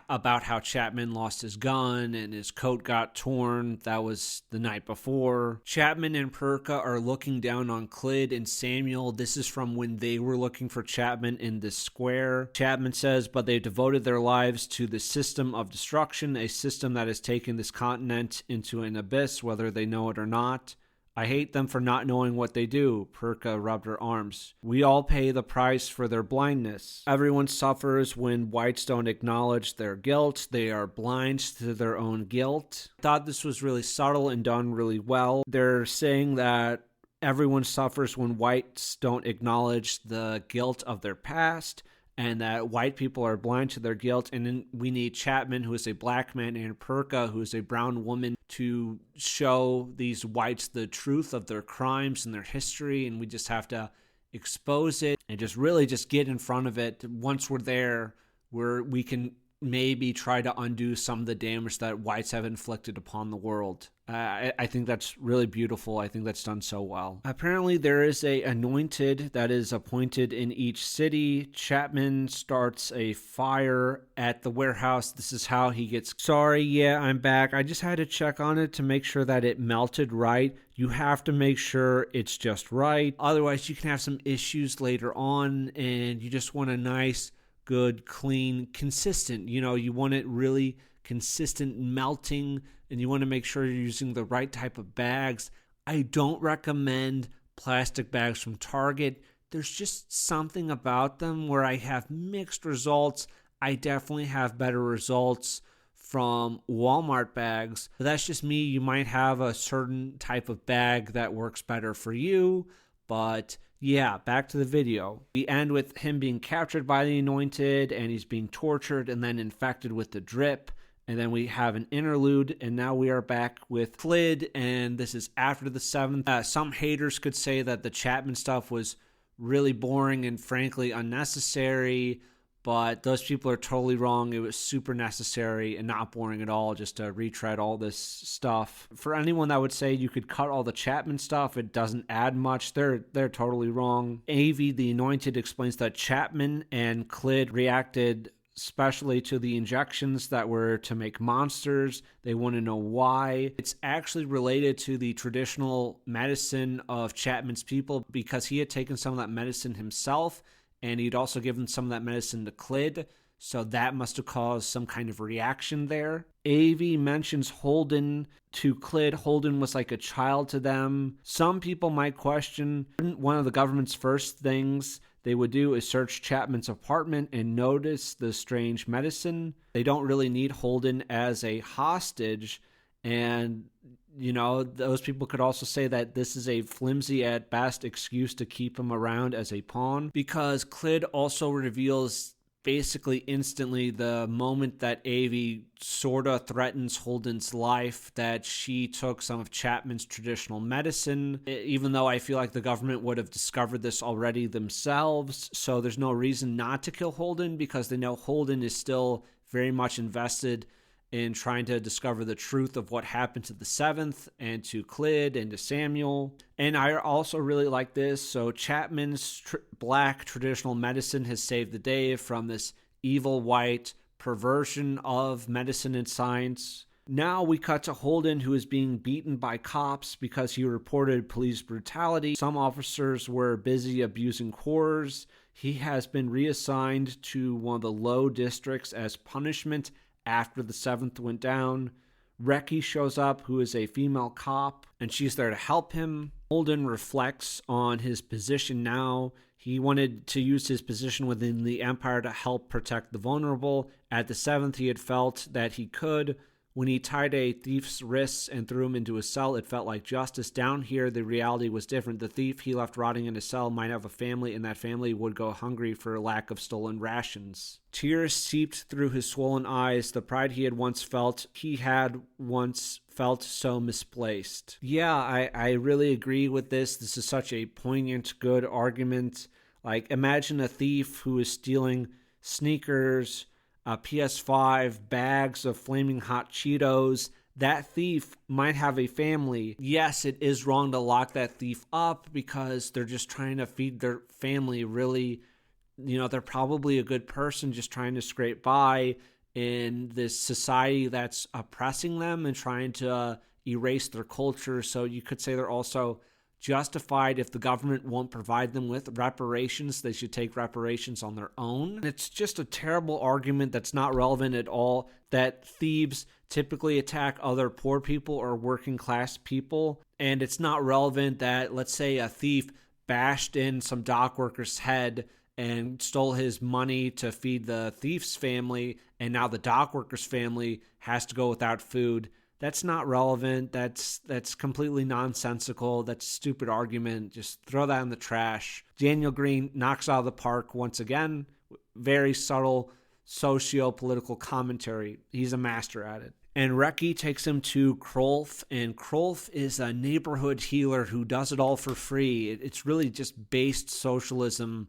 about how Chapman lost his gun and his coat got torn. That was the night before. Chapman and Perka are looking down on Clyd and Samuel. This is from when they were looking for Chapman in the square. Chapman says, but they devoted their lives to the system of destruction, a system that has taken this continent into an abyss, whether they know it or not. I hate them for not knowing what they do, Perka rubbed her arms. We all pay the price for their blindness. Everyone suffers when whites don't acknowledge their guilt. They are blind to their own guilt. I thought this was really subtle and done really well. They're saying that everyone suffers when whites don't acknowledge the guilt of their past, and that white people are blind to their guilt. And then we need Chapman, who is a black man, and Perka, who is a brown woman, to show these whites the truth of their crimes and their history. And we just have to expose it and just really just get in front of it. Once we're there, we can maybe try to undo some of the damage that whites have inflicted upon the world. I think that's really beautiful. I think that's done so well. Apparently there is a anointed that is appointed in each city. Chapman starts a fire at the warehouse. This is how he gets... Sorry, yeah, I'm back. I just had to check on it to make sure that it melted right. You have to make sure it's just right. Otherwise, you can have some issues later on, and you just want a nice, good, clean, consistent. You want it really consistent melting, and you want to make sure you're using the right type of bags. I don't recommend plastic bags from Target. There's just something about them where I have mixed results. I definitely have better results from Walmart bags. But that's just me. You might have a certain type of bag that works better for you, but yeah, back to the video. We end with him being captured by the Anointed, and he's being tortured and then infected with the drip. And then we have an interlude, and now we are back with Clyd, and this is after the 7th. Some haters could say that the Chapman stuff was really boring and frankly unnecessary, but those people are totally wrong. It was super necessary and not boring at all, just to retread all this stuff. For anyone that would say you could cut all the Chapman stuff, it doesn't add much, they're totally wrong. Avi, the Anointed, explains that Chapman and Clyd reacted especially to the injections that were to make monsters. They want to know why. It's actually related to the traditional medicine of Chapman's people, because he had taken some of that medicine himself, and he'd also given some of that medicine to Clyd, so that must have caused some kind of reaction there. Avi mentions Holden to Clyd. Holden was like a child to them. Some people might question, one of the government's first things they would do is search Chapman's apartment and notice the strange medicine. They don't really need Holden as a hostage. And, those people could also say that this is a flimsy at best excuse to keep him around as a pawn, because Clyd also reveals basically instantly the moment that Avi sort of threatens Holden's life, that she took some of Chapman's traditional medicine, even though I feel like the government would have discovered this already themselves. So there's no reason not to kill Holden, because they know Holden is still very much invested in trying to discover the truth of what happened to the 7th and to Clyd and to Samuel. And I also really like this. So Chapman's black traditional medicine has saved the day from this evil white perversion of medicine and science. Now we cut to Holden, who is being beaten by cops because he reported police brutality. Some officers were busy abusing whores. He has been reassigned to one of the low districts as punishment after the 7th went down. Reki shows up, who is a female cop, and she's there to help him. Holden reflects on his position now. He wanted to use his position within the Empire to help protect the vulnerable. At the 7th, he had felt that he could, When he tied a thief's wrists and threw him into a cell, it felt like justice. Down here, the reality was different. The thief he left rotting in a cell might have a family, and that family would go hungry for lack of stolen rations. Tears seeped through his swollen eyes. The pride he had once felt so misplaced. Yeah, I really agree with this. This is such a poignant, good argument. Like, imagine a thief who is stealing sneakers, a PS5, bags of flaming hot Cheetos. That thief might have a family. Yes, it is wrong to lock that thief up because they're just trying to feed their family. Really, they're probably a good person just trying to scrape by in this society that's oppressing them and trying to erase their culture. So you could say they're also justified. If the government won't provide them with reparations, they should take reparations on their own. It's just a terrible argument that's not relevant at all, that thieves typically attack other poor people or working class people. And it's not relevant that, let's say, a thief bashed in some dock worker's head and stole his money to feed the thief's family, and now the dock worker's family has to go without food. That's not relevant. That's completely nonsensical. That's a stupid argument. Just throw that in the trash. Daniel Greene knocks out of the park once again. Very subtle socio-political commentary. He's a master at it. And Reki takes him to Krolf, and Krolf is a neighborhood healer who does it all for free. It's really just based socialism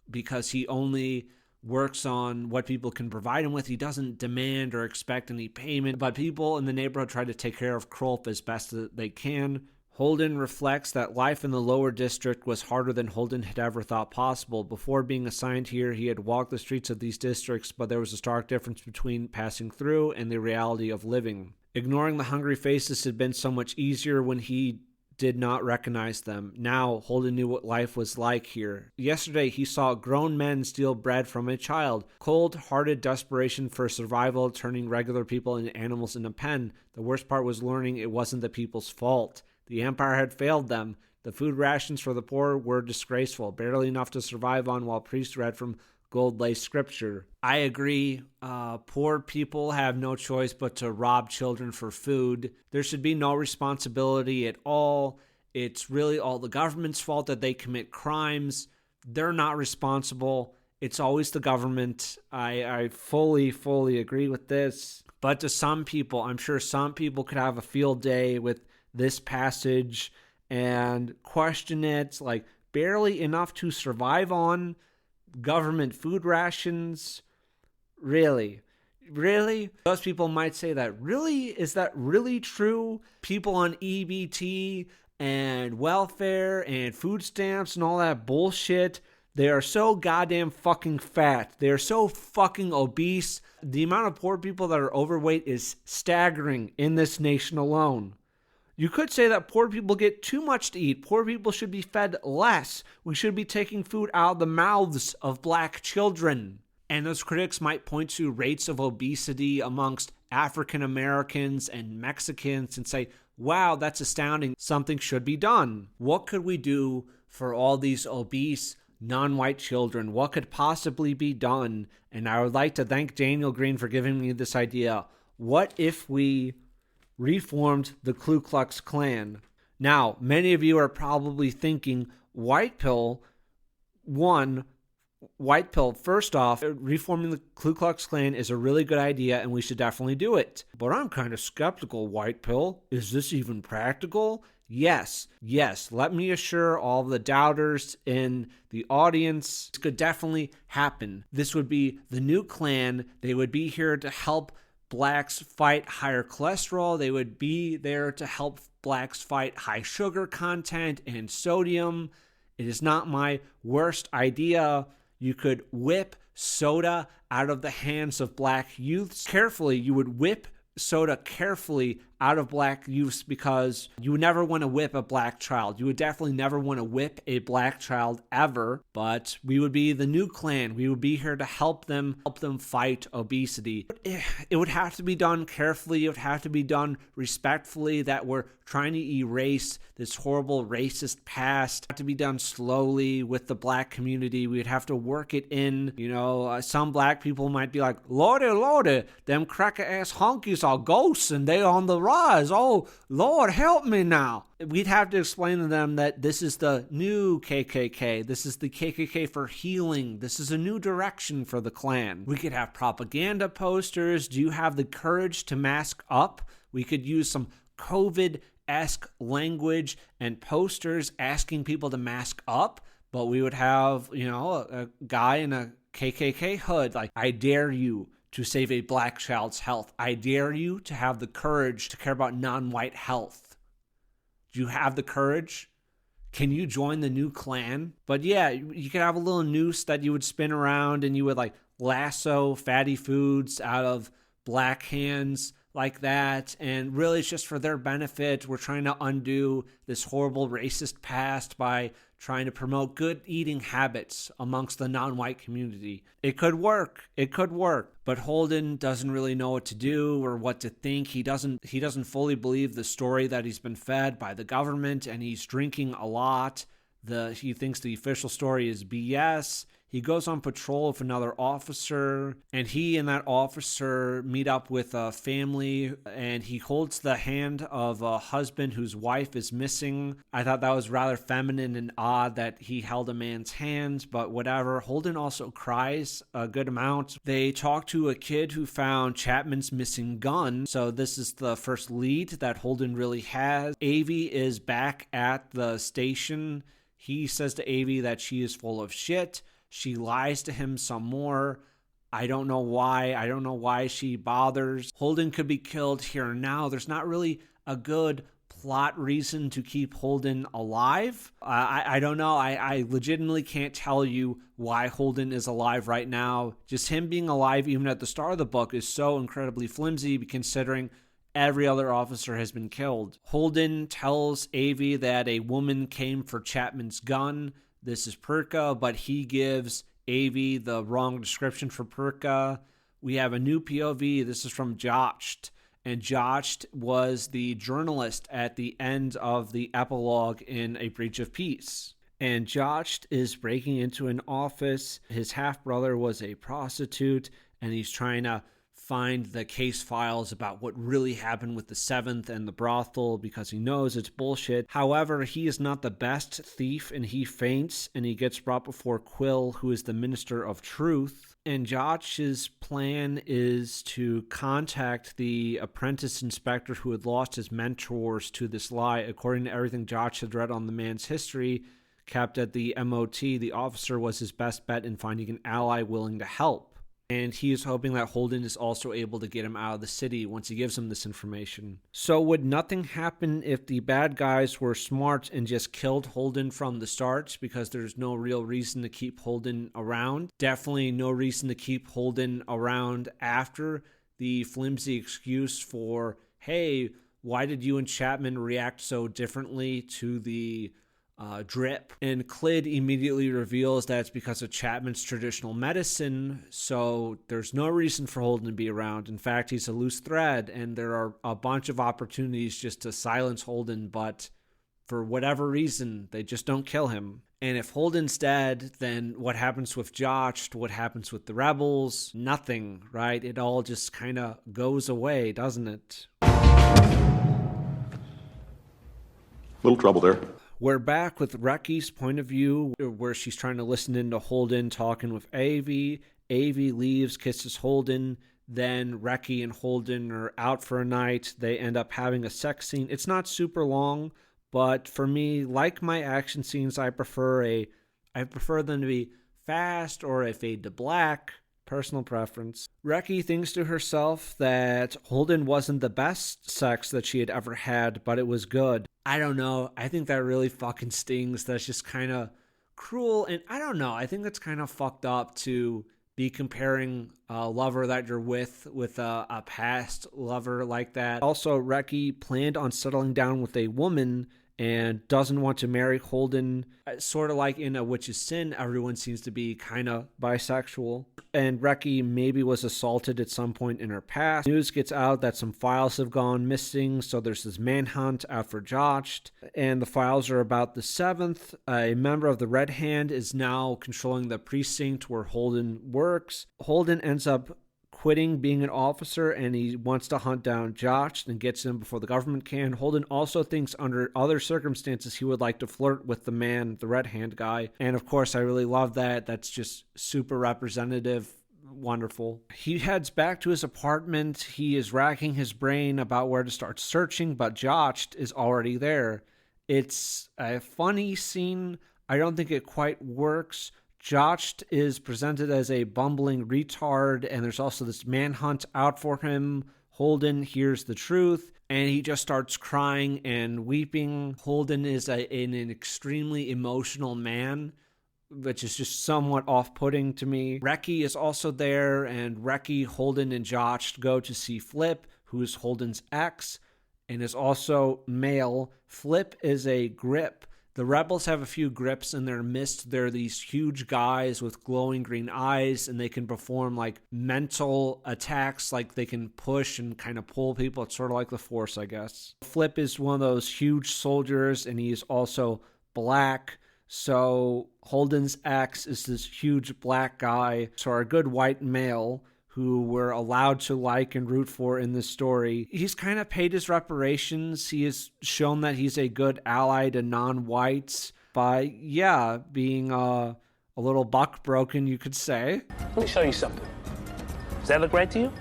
because he only works on what people can provide him with. He doesn't demand or expect any payment, but people in the neighborhood try to take care of Krolf as best as they can. Holden reflects that life in the lower district was harder than Holden had ever thought possible. Before being assigned here, he had walked the streets of these districts, but there was a stark difference between passing through and the reality of living. Ignoring the hungry faces had been so much easier when he did not recognize them. Now, Holden knew what life was like here. Yesterday, he saw grown men steal bread from a child. Cold-hearted desperation for survival, turning regular people into animals in a pen. The worst part was learning it wasn't the people's fault. The Empire had failed them. The food rations for the poor were disgraceful, barely enough to survive on while priests read from gold-laced scripture. I agree. Poor people have no choice but to rob children for food. There should be no responsibility at all. It's really all the government's fault that they commit crimes. They're not responsible. It's always the government. I fully agree with this. But to some people, I'm sure some people could have a field day with this passage and question it, like barely enough to survive on. Government food rations? Really? Those people might say that. Really? Is that really true? People on EBT and welfare and food stamps and all that bullshit, they are so goddamn fucking fat. They are so fucking obese. The amount of poor people that are overweight is staggering in this nation alone. You could say that poor people get too much to eat. Poor people should be fed less. We should be taking food out of the mouths of black children. And those critics might point to rates of obesity amongst African Americans and Mexicans and say, wow, that's astounding. Something should be done. What could we do for all these obese, non-white children? What could possibly be done? And I would like to thank Daniel Greene for giving me this idea. What if we reformed the Ku Klux Klan? Now, many of you are probably thinking, white pill, first off, reforming the Ku Klux Klan is a really good idea and we should definitely do it. But I'm kind of skeptical, white pill. Is this even practical? Yes. Let me assure all the doubters in the audience, this could definitely happen. This would be the new Klan. They would be here to help blacks fight higher cholesterol. They would be there to help blacks fight high sugar content and sodium. It is not my worst idea. You could whip soda out of the hands of black youths. Carefully, you would whip soda carefully out of black youths because you would never want to whip a black child. You would definitely never want to whip a black child ever, but we would be the new Klan. We would be here to help them fight obesity. It would have to be done carefully. It would have to be done respectfully, that we're trying to erase this horrible racist past. It would have to be done slowly with the black community. We'd have to work it in. Some black people might be like, Lordy, them cracker ass honkies saw ghosts and they on the rise. Oh, Lord, help me now. We'd have to explain to them that this is the new KKK. This is the KKK for healing. This is a new direction for the Klan. We could have propaganda posters. Do you have the courage to mask up? We could use some COVID-esque language and posters asking people to mask up. But we would have, a guy in a KKK hood like, I dare you to save a black child's health. I dare you to have the courage to care about non-white health. Do you have the courage? Can you join the new Klan? But yeah, you could have a little noose that you would spin around and you would like lasso fatty foods out of black hands like that. And really it's just for their benefit. We're trying to undo this horrible racist past by trying to promote good eating habits amongst the non-white community. It could work. It could work. But Holden doesn't really know what to do or what to think. He doesn't fully believe the story that he's been fed by the government, and he's drinking a lot. He thinks the official story is BS. He goes on patrol with another officer, and he and that officer meet up with a family, and he holds the hand of a husband whose wife is missing. I thought that was rather feminine and odd that he held a man's hand, but whatever. Holden also cries a good amount. They talk to a kid who found Chapman's missing gun, so this is the first lead that Holden really has. Avi is back at the station. He says to Avi that she is full of shit. She lies to him some more. I don't know why. I don't know why she bothers. Holden could be killed here and now. There's not really a good plot reason to keep Holden alive. I don't know. I legitimately can't tell you why Holden is alive right now. Just him being alive, even at the start of the book, is so incredibly flimsy considering every other officer has been killed. Holden tells Avi that a woman came for Chapman's gun. This is Perka, but he gives Avi the wrong description for Perka. We have a new POV. This is from Jotcht. And Jotcht was the journalist at the end of the epilogue in A Breach of Peace. And Jotcht is breaking into an office. His half-brother was a prostitute, and he's trying to find the case files about what really happened with the 7th and the brothel because he knows it's bullshit. However, he is not the best thief, and he faints, and he gets brought before Quill, who is the Minister of Truth. And Jotch's plan is to contact the apprentice inspector who had lost his mentors to this lie. According to everything Jotch had read on the man's history kept at the MOT, the officer was his best bet in finding an ally willing to help. And he is hoping that Holden is also able to get him out of the city once he gives him this information. So would nothing happen if the bad guys were smart and just killed Holden from the start because there's no real reason to keep Holden around? Definitely no reason to keep Holden around after the flimsy excuse for, hey, why did you and Chapman react so differently to the drip? And Clyd immediately reveals that it's because of Chapman's traditional medicine, so there's no reason for Holden to be around. In fact, he's a loose thread, and there are a bunch of opportunities just to silence Holden, but for whatever reason, they just don't kill him. And if Holden's dead, then what happens with Jotch? What happens with the rebels? Nothing, right? It all just kind of goes away, doesn't it? Little trouble there. We're back with Reki's point of view, where she's trying to listen into Holden talking with Avi. Avi leaves, kisses Holden. Then Reki and Holden are out for a night. They end up having a sex scene. It's not super long, but for me, like my action scenes, I prefer them to be fast or a fade to black. Personal preference. Reki thinks to herself that Holden wasn't the best sex that she had ever had, but it was good. I don't know. I think that really fucking stings. That's just kind of cruel. And I don't know. I think that's kind of fucked up to be comparing a lover that you're with a past lover like that. Also, Reki planned on settling down with a woman and doesn't want to marry Holden. Sort of like in A Witch's Sin, everyone seems to be kind of bisexual. And Reki maybe was assaulted at some point in her past. News gets out that some files have gone missing, so there's this manhunt out for Jotch. And the files are about the 7th. A member of the Red Hand is now controlling the precinct where Holden works. Holden ends up quitting being an officer, and he wants to hunt down Josh and gets him before the government can. Holden also thinks under other circumstances he would like to flirt with the man, the red hand guy. And of course, I really love that. That's just super representative. Wonderful. He heads back to his apartment. He is racking his brain about where to start searching, but Josh is already there. It's a funny scene. I don't think it quite works. Josh is presented as a bumbling retard, and there's also this manhunt out for him. Holden hears the truth, and he just starts crying and weeping. Holden is an extremely emotional man, which is just somewhat off-putting to me. Reki is also there, and Reki, Holden, and Josh go to see Flip, who is Holden's ex, and is also male. Flip is a grip. The rebels have a few grips in their midst. They're these huge guys with glowing green eyes, and they can perform like mental attacks, like they can push and kind of pull people. It's sort of like the Force, I guess. Flip is one of those huge soldiers, and he's also black. So Holden's ex is this huge black guy. So our good white male, who we're allowed to like and root for in this story, he's kind of paid his reparations. He has shown that he's a good ally to non-whites by, being a little buck broken, you could say. Let me show you something. Does that look right to you?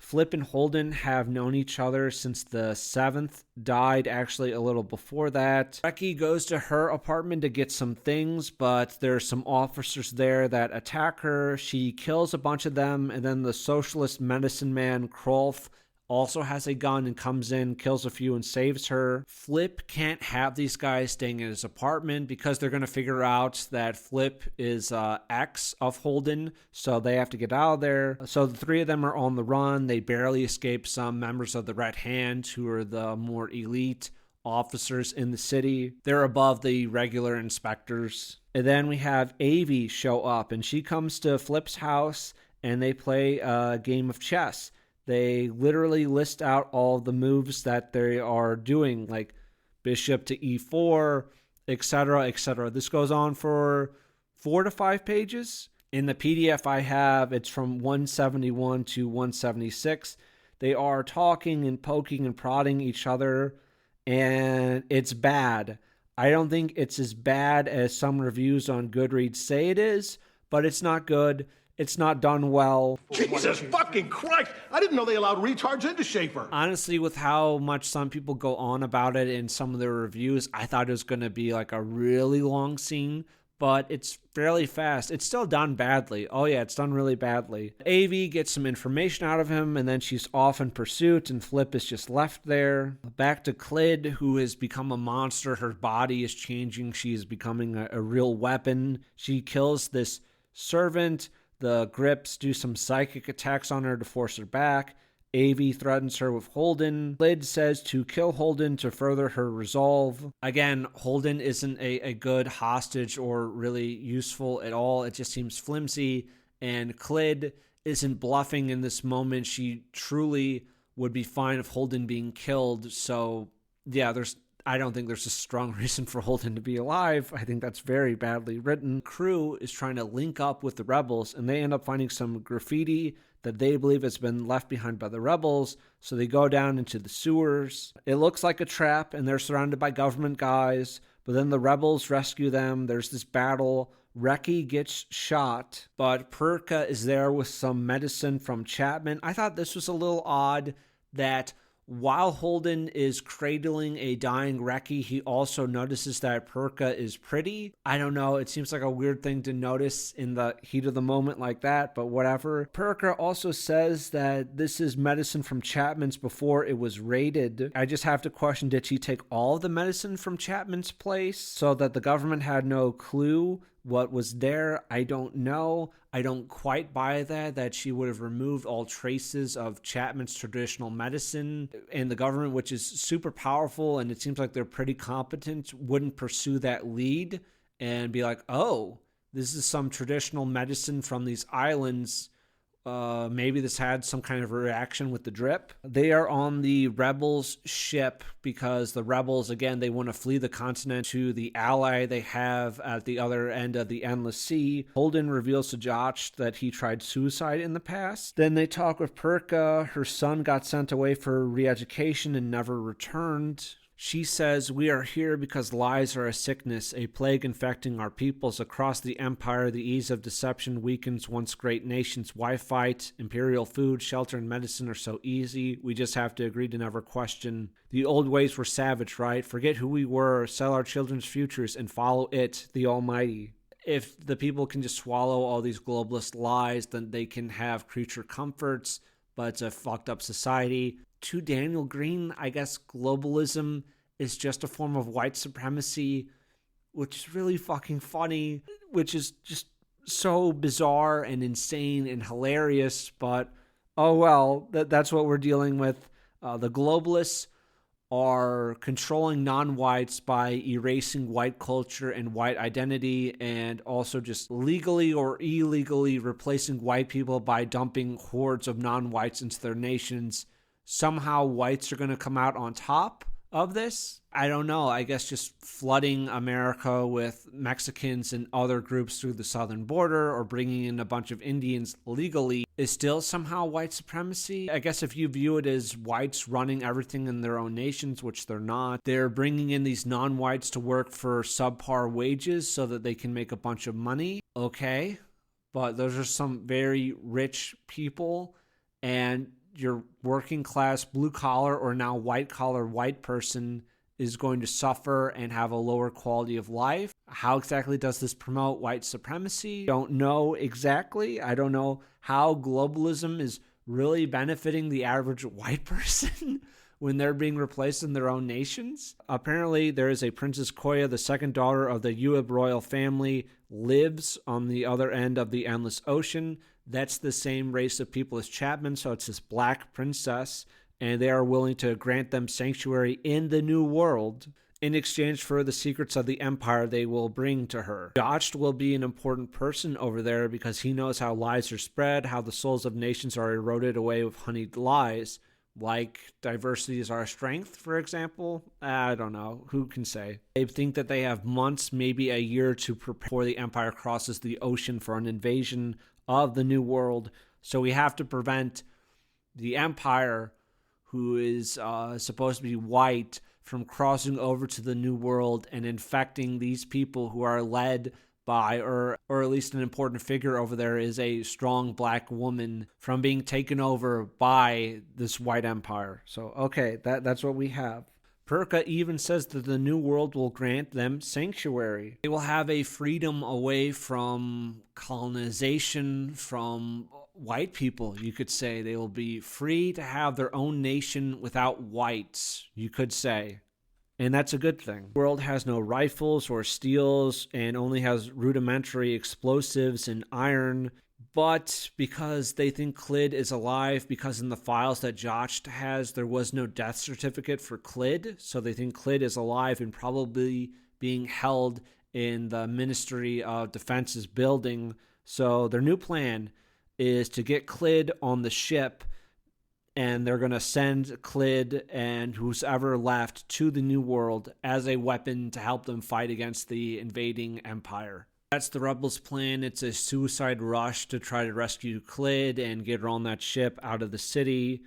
Flip and Holden have known each other since the 7th, died actually a little before that. Reki goes to her apartment to get some things, but there's some officers there that attack her. She kills a bunch of them, and then the socialist medicine man, Krolf, also has a gun and comes in, kills a few, and saves her. Flip can't have these guys staying in his apartment because they're going to figure out that Flip is ex of Holden, so they have to get out of there. So the three of them are on the run. They barely escape some members of the Red Hand, who are the more elite officers in the city. They're above the regular inspectors. And then we have Avi show up, and she comes to Flip's house, and they play a game of chess. They literally list out all the moves that they are doing, like bishop to e4, etc., etc. This goes on for 4 to 5 pages. In the PDF I have, it's from 171 to 176. They are talking and poking and prodding each other, and it's bad. I don't think it's as bad as some reviews on Goodreads say it is, but it's not good. It's not done well. Jesus fucking Christ! I didn't know they allowed retards into Schaefer. Honestly, with how much some people go on about it in some of their reviews, I thought it was going to be like a really long scene, but it's fairly fast. It's still done badly. Oh yeah, it's done really badly. Avi gets some information out of him, and then she's off in pursuit, and Flip is just left there. Back to Clid, who has become a monster. Her body is changing. She is becoming a real weapon. She kills this servant. The grips do some psychic attacks on her to force her back. Avi threatens her with Holden. Clid says to kill Holden to further her resolve. Again, Holden isn't a good hostage or really useful at all. It just seems flimsy. And Clid isn't bluffing in this moment. She truly would be fine if Holden being killed. So, yeah, I don't think there's a strong reason for Holden to be alive. I think that's very badly written. Crew is trying to link up with the rebels, and they end up finding some graffiti that they believe has been left behind by the rebels, so they go down into the sewers. It looks like a trap, and they're surrounded by government guys, but then the rebels rescue them. There's this battle. Reki gets shot, but Perka is there with some medicine from Chapman. I thought this was a little odd that while Holden is cradling a dying Reki, he also notices that Perka is pretty. I don't know, it seems like a weird thing to notice in the heat of the moment like that, but whatever. Perka also says that this is medicine from Chapman's before it was raided. I just have to question, did she take all of the medicine from Chapman's place so that the government had no clue what was there? I don't know. I don't quite buy that she would have removed all traces of Chapman's traditional medicine, and the government, which is super powerful and it seems like they're pretty competent, wouldn't pursue that lead and be like, oh, this is some traditional medicine from these islands. Maybe this had some kind of reaction with the drip. They are on the rebels' ship because the rebels, again, they want to flee the continent to the ally they have at the other end of the Endless Sea. Holden reveals to Josh that he tried suicide in the past. Then they talk with Perka. Her son got sent away for re-education and never returned. She says, "We are here because lies are a sickness, a plague infecting our peoples across the empire. The ease of deception weakens once great nations. Why fight? Imperial food, shelter, and medicine are so easy. We just have to agree to never question. The old ways were savage, right? Forget who we were, sell our children's futures, and follow it, the Almighty." If the people can just swallow all these globalist lies, then they can have creature comforts, but it's a fucked up society. To Daniel Greene, I guess globalism is just a form of white supremacy, which is really fucking funny, which is just so bizarre and insane and hilarious, but oh well, that's what we're dealing with. The globalists are controlling non-whites by erasing white culture and white identity, and also just legally or illegally replacing white people by dumping hordes of non-whites into their nations. Somehow whites are going to come out on top of this. I don't know. I guess just flooding America with Mexicans and other groups through the southern border, or bringing in a bunch of Indians legally, is still somehow white supremacy. I guess if you view it as whites running everything in their own nations, which they're not, they're bringing in these non-whites to work for subpar wages so that they can make a bunch of money. Okay. But those are some very rich people, and your working class, blue collar, or now white collar white person is going to suffer and have a lower quality of life. How exactly does this promote white supremacy? Don't know exactly. I don't know how globalism is really benefiting the average white person when they're being replaced in their own nations. Apparently, there is a Princess Koya, the second daughter of the Yueb royal family, lives on the other end of the Endless Ocean. That's the same race of people as Chapman, so it's this black princess, and they are willing to grant them sanctuary in the New World in exchange for the secrets of the Empire they will bring to her. Josh will be an important person over there because he knows how lies are spread, how the souls of nations are eroded away with honeyed lies, like diversity is our strength, for example. I don't know. Who can say? They think that they have months, maybe a year, to prepare before the Empire crosses the ocean for an invasion of the New World. So we have to prevent the Empire, who is supposed to be white, from crossing over to the New World and infecting these people who are led by, or at least an important figure over there is a strong black woman, from being taken over by this white empire. So, okay, that's what we have. Perka even says that the New World will grant them sanctuary. They will have a freedom away from colonization, from white people, you could say. They will be free to have their own nation without whites, you could say. And that's a good thing. The world has no rifles or steels and only has rudimentary explosives and iron. But because they think Clid is alive, because in the files that Josh has, there was no death certificate for Clid, so they think Clid is alive and probably being held in the Ministry of Defense's building. So their new plan is to get Clid on the ship, and they're going to send Clid and who's ever left to the New World as a weapon to help them fight against the invading Empire. That's the Rebels' plan. It's a suicide rush to try to rescue Clid and get her on that ship out of the city.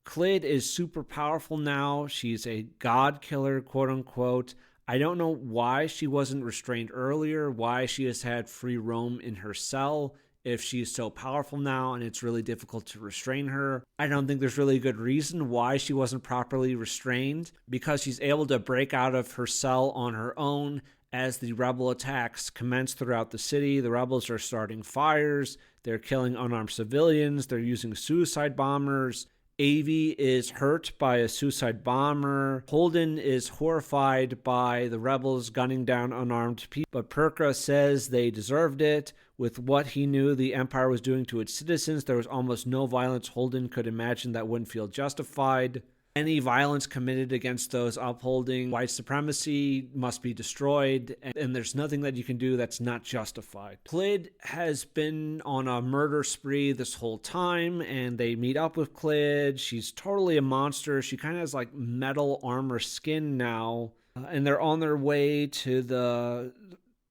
Clid is super powerful now. She's a god killer, quote unquote. I don't know why she wasn't restrained earlier, why she has had free roam in her cell if she's so powerful now and it's really difficult to restrain her. I don't think there's really a good reason why she wasn't properly restrained, because she's able to break out of her cell on her own. As the rebel attacks commence throughout the city, the rebels are starting fires, they're killing unarmed civilians, they're using suicide bombers. Avi is hurt by a suicide bomber. Holden is horrified by the rebels gunning down unarmed people, but Perka says they deserved it. With what he knew the Empire was doing to its citizens, there was almost no violence Holden could imagine that wouldn't feel justified. Any violence committed against those upholding white supremacy must be destroyed, and there's nothing that you can do that's not justified. Clyd has been on a murder spree this whole time, and they meet up with Clyd. She's totally a monster. She kind of has like metal armor skin now, and they're on their way to the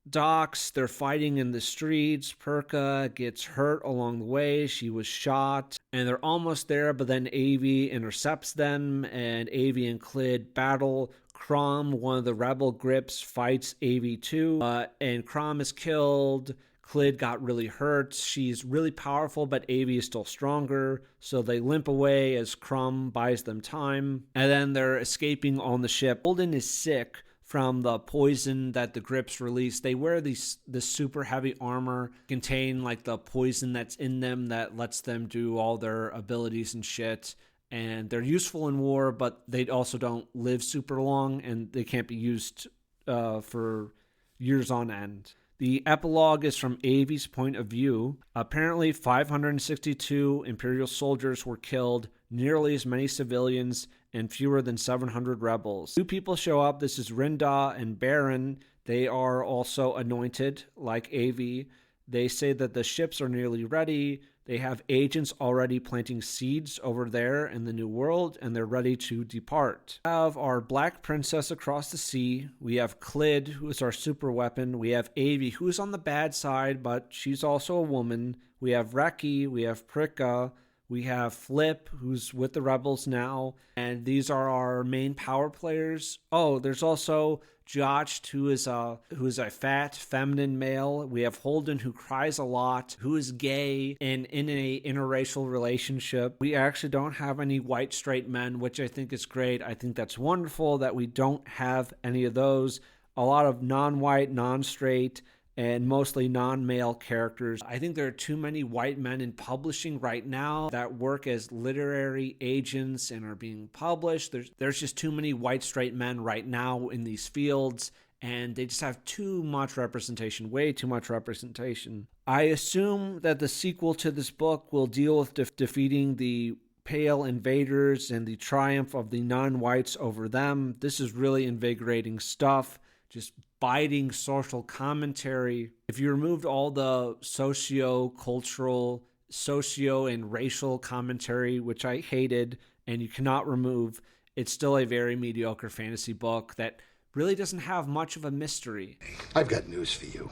docks. They're fighting in the streets. Perka gets hurt along the way. She was shot, and they're almost there, but then Avi intercepts them, and Avi and Clyd battle. Crom, one of the rebel grips, fights Ep.2, and Crom is killed. Clyd got really hurt. She's really powerful, but Avi is still stronger, so they limp away as Crom buys them time, and then they're escaping on the ship. Holden is sick from the poison that the grips release. They wear this super heavy armor, contain like the poison that's in them that lets them do all their abilities and shit. And they're useful in war, but they also don't live super long, and they can't be used for years on end. The epilogue is from Avi's point of view. Apparently 562 Imperial soldiers were killed, nearly as many civilians, and fewer than 700 rebels. Two people show up. This is Rinda and Baron. They are also anointed, like Avi. They say that the ships are nearly ready. They have agents already planting seeds over there in the New World, and they're ready to depart. We have our Black Princess across the sea. We have Clyd, who is our super weapon. We have Avi, who's on the bad side, but she's also a woman. We have Reki. We have Prika. We have Flip, who's with the rebels now, and these are our main power players. Oh, there's also Jotcht, who is a fat, feminine male. We have Holden, who cries a lot, who is gay and in a interracial relationship. We actually don't have any white straight men, which I think is great. I think that's wonderful that we don't have any of those. A lot of non-white, non-straight, and mostly non-male characters. I think there are too many white men in publishing right now that work as literary agents and are being published. There's just too many white straight men right now in these fields, and they just have too much representation, way too much representation. I assume that the sequel to this book will deal with defeating the Pale invaders and the triumph of the non-whites over them. This is really invigorating stuff. Just biting social commentary. If you removed all the socio-cultural, socio and racial commentary, which I hated, and you cannot remove, it's still a very mediocre fantasy book that really doesn't have much of a mystery. I've got news for you.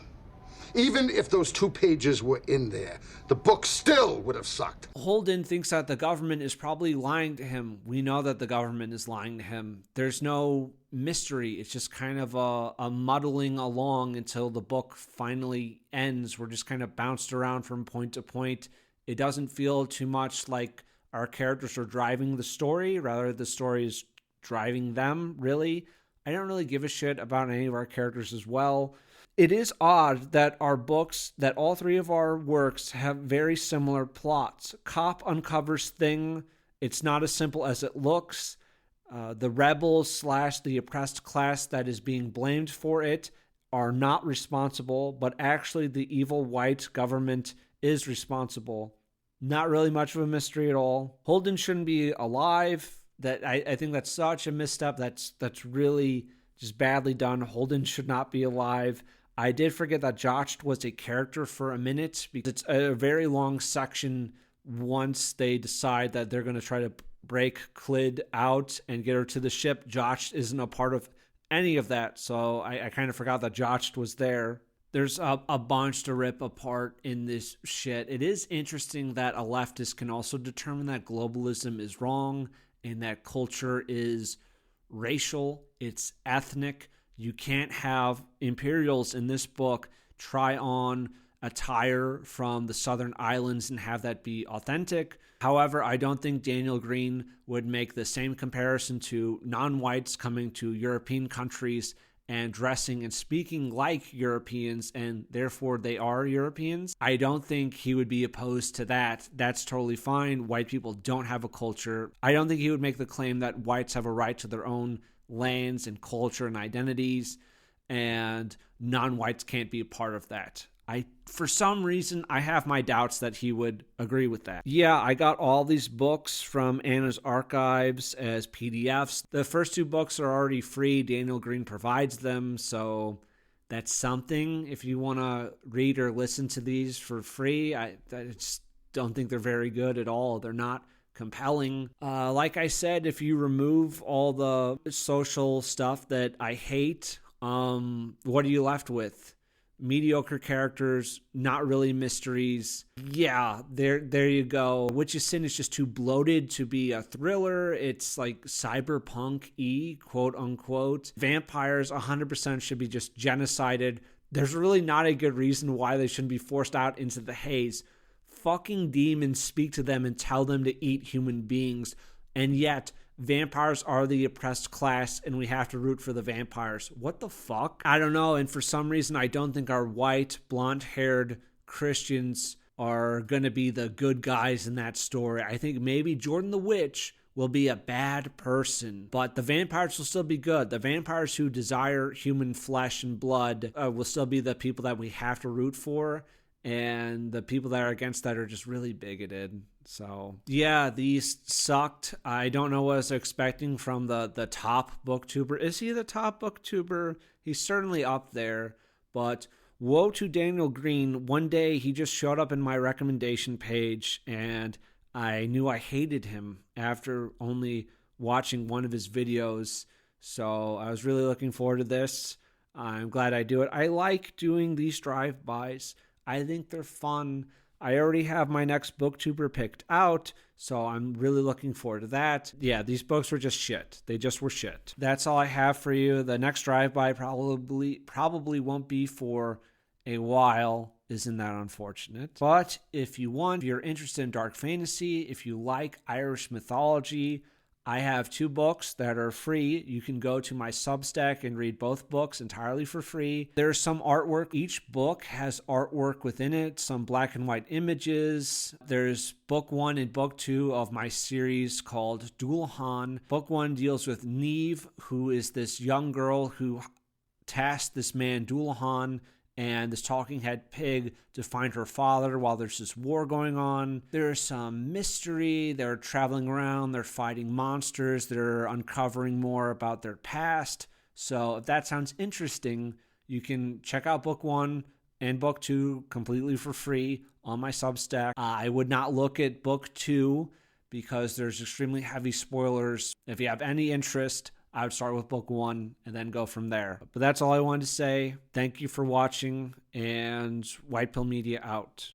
Even if those 2 pages were in there, the book still would have sucked. Holden thinks that the government is probably lying to him. We know that the government is lying to him. There's no mystery. It's just kind of a muddling along until the book finally ends. We're just kind of bounced around from point to point. It doesn't feel too much like our characters are driving the story. Rather, the story is driving them, really. I don't really give a shit about any of our characters as well. It is odd that our books, that all 3 of our works have very similar plots. Cop uncovers thing. It's not as simple as it looks. The rebels / the oppressed class that is being blamed for it are not responsible, but actually the evil white government is responsible. Not really much of a mystery at all. Holden shouldn't be alive. That I think that's such a misstep. That's really just badly done. Holden should not be alive. I did forget that Jotcht was a character for a minute, because it's a very long section once they decide that they're going to try to break Clyd out and get her to the ship. Jotcht isn't a part of any of that, so I kind of forgot that Jotcht was there. There's a bunch to rip apart in this shit. It is interesting that a leftist can also determine that globalism is wrong and that culture is racial, it's ethnic. You can't have Imperials in this book try on attire from the Southern Islands and have that be authentic. However, I don't think Daniel Greene would make the same comparison to non-whites coming to European countries and dressing and speaking like Europeans, and therefore they are Europeans. I don't think he would be opposed to that. That's totally fine. White people don't have a culture. I don't think he would make the claim that whites have a right to their own lands and culture and identities, and non-whites can't be a part of that. For some reason, I have my doubts that he would agree with that. Yeah, I got all these books from Anna's archives as PDFs. The first 2 books are already free. Daniel Greene provides them, so that's something. If you want to read or listen to these for free, I just don't think they're very good at all. They're not compelling. Like I said, if you remove all the social stuff that I hate, what are you left with? Mediocre characters, not really mysteries. Yeah, there you go. Witch's Sin is just too bloated to be a thriller. It's like cyberpunk-y, quote unquote. Vampires 100% should be just genocided. There's really not a good reason why they shouldn't be forced out into the haze. Fucking demons speak to them and tell them to eat human beings. And yet, vampires are the oppressed class and we have to root for the vampires. What the fuck? I don't know. And for some reason, I don't think our white, blonde-haired Christians are going to be the good guys in that story. I think maybe Jordan the Witch will be a bad person, but the vampires will still be good. The vampires who desire human flesh and blood will still be the people that we have to root for. And the people that are against that are just really bigoted. So, yeah, these sucked. I don't know what I was expecting from the top booktuber. Is he the top booktuber? He's certainly up there. But woe to Daniel Greene. One day he just showed up in my recommendation page, and I knew I hated him after only watching one of his videos. So I was really looking forward to this. I'm glad I do it. I like doing these drive-bys. I think they're fun. I already have my next booktuber picked out, so I'm really looking forward to that. Yeah, these books were just shit. They just were shit. That's all I have for you. The next drive-by probably won't be for a while. Isn't that unfortunate? But if you're interested in dark fantasy, if you like Irish mythology, I have 2 books that are free. You can go to my Substack and read both books entirely for free. There's some artwork. Each book has artwork within it, some black and white images. There's book 1 and book 2 of my series called Dullahan. Book 1 deals with Neve, who is this young girl who tasked this man Dullahan and this talking head pig to find her father while there's this war going on. There's some mystery. They're traveling around. They're fighting monsters. They're uncovering more about their past. So if that sounds interesting, you can check out book 1 and book 2 completely for free on my Substack. I would not look at book 2 because there's extremely heavy spoilers. If you have any interest, I would start with book 1 and then go from there. But that's all I wanted to say. Thank you for watching, and White Pill Media out.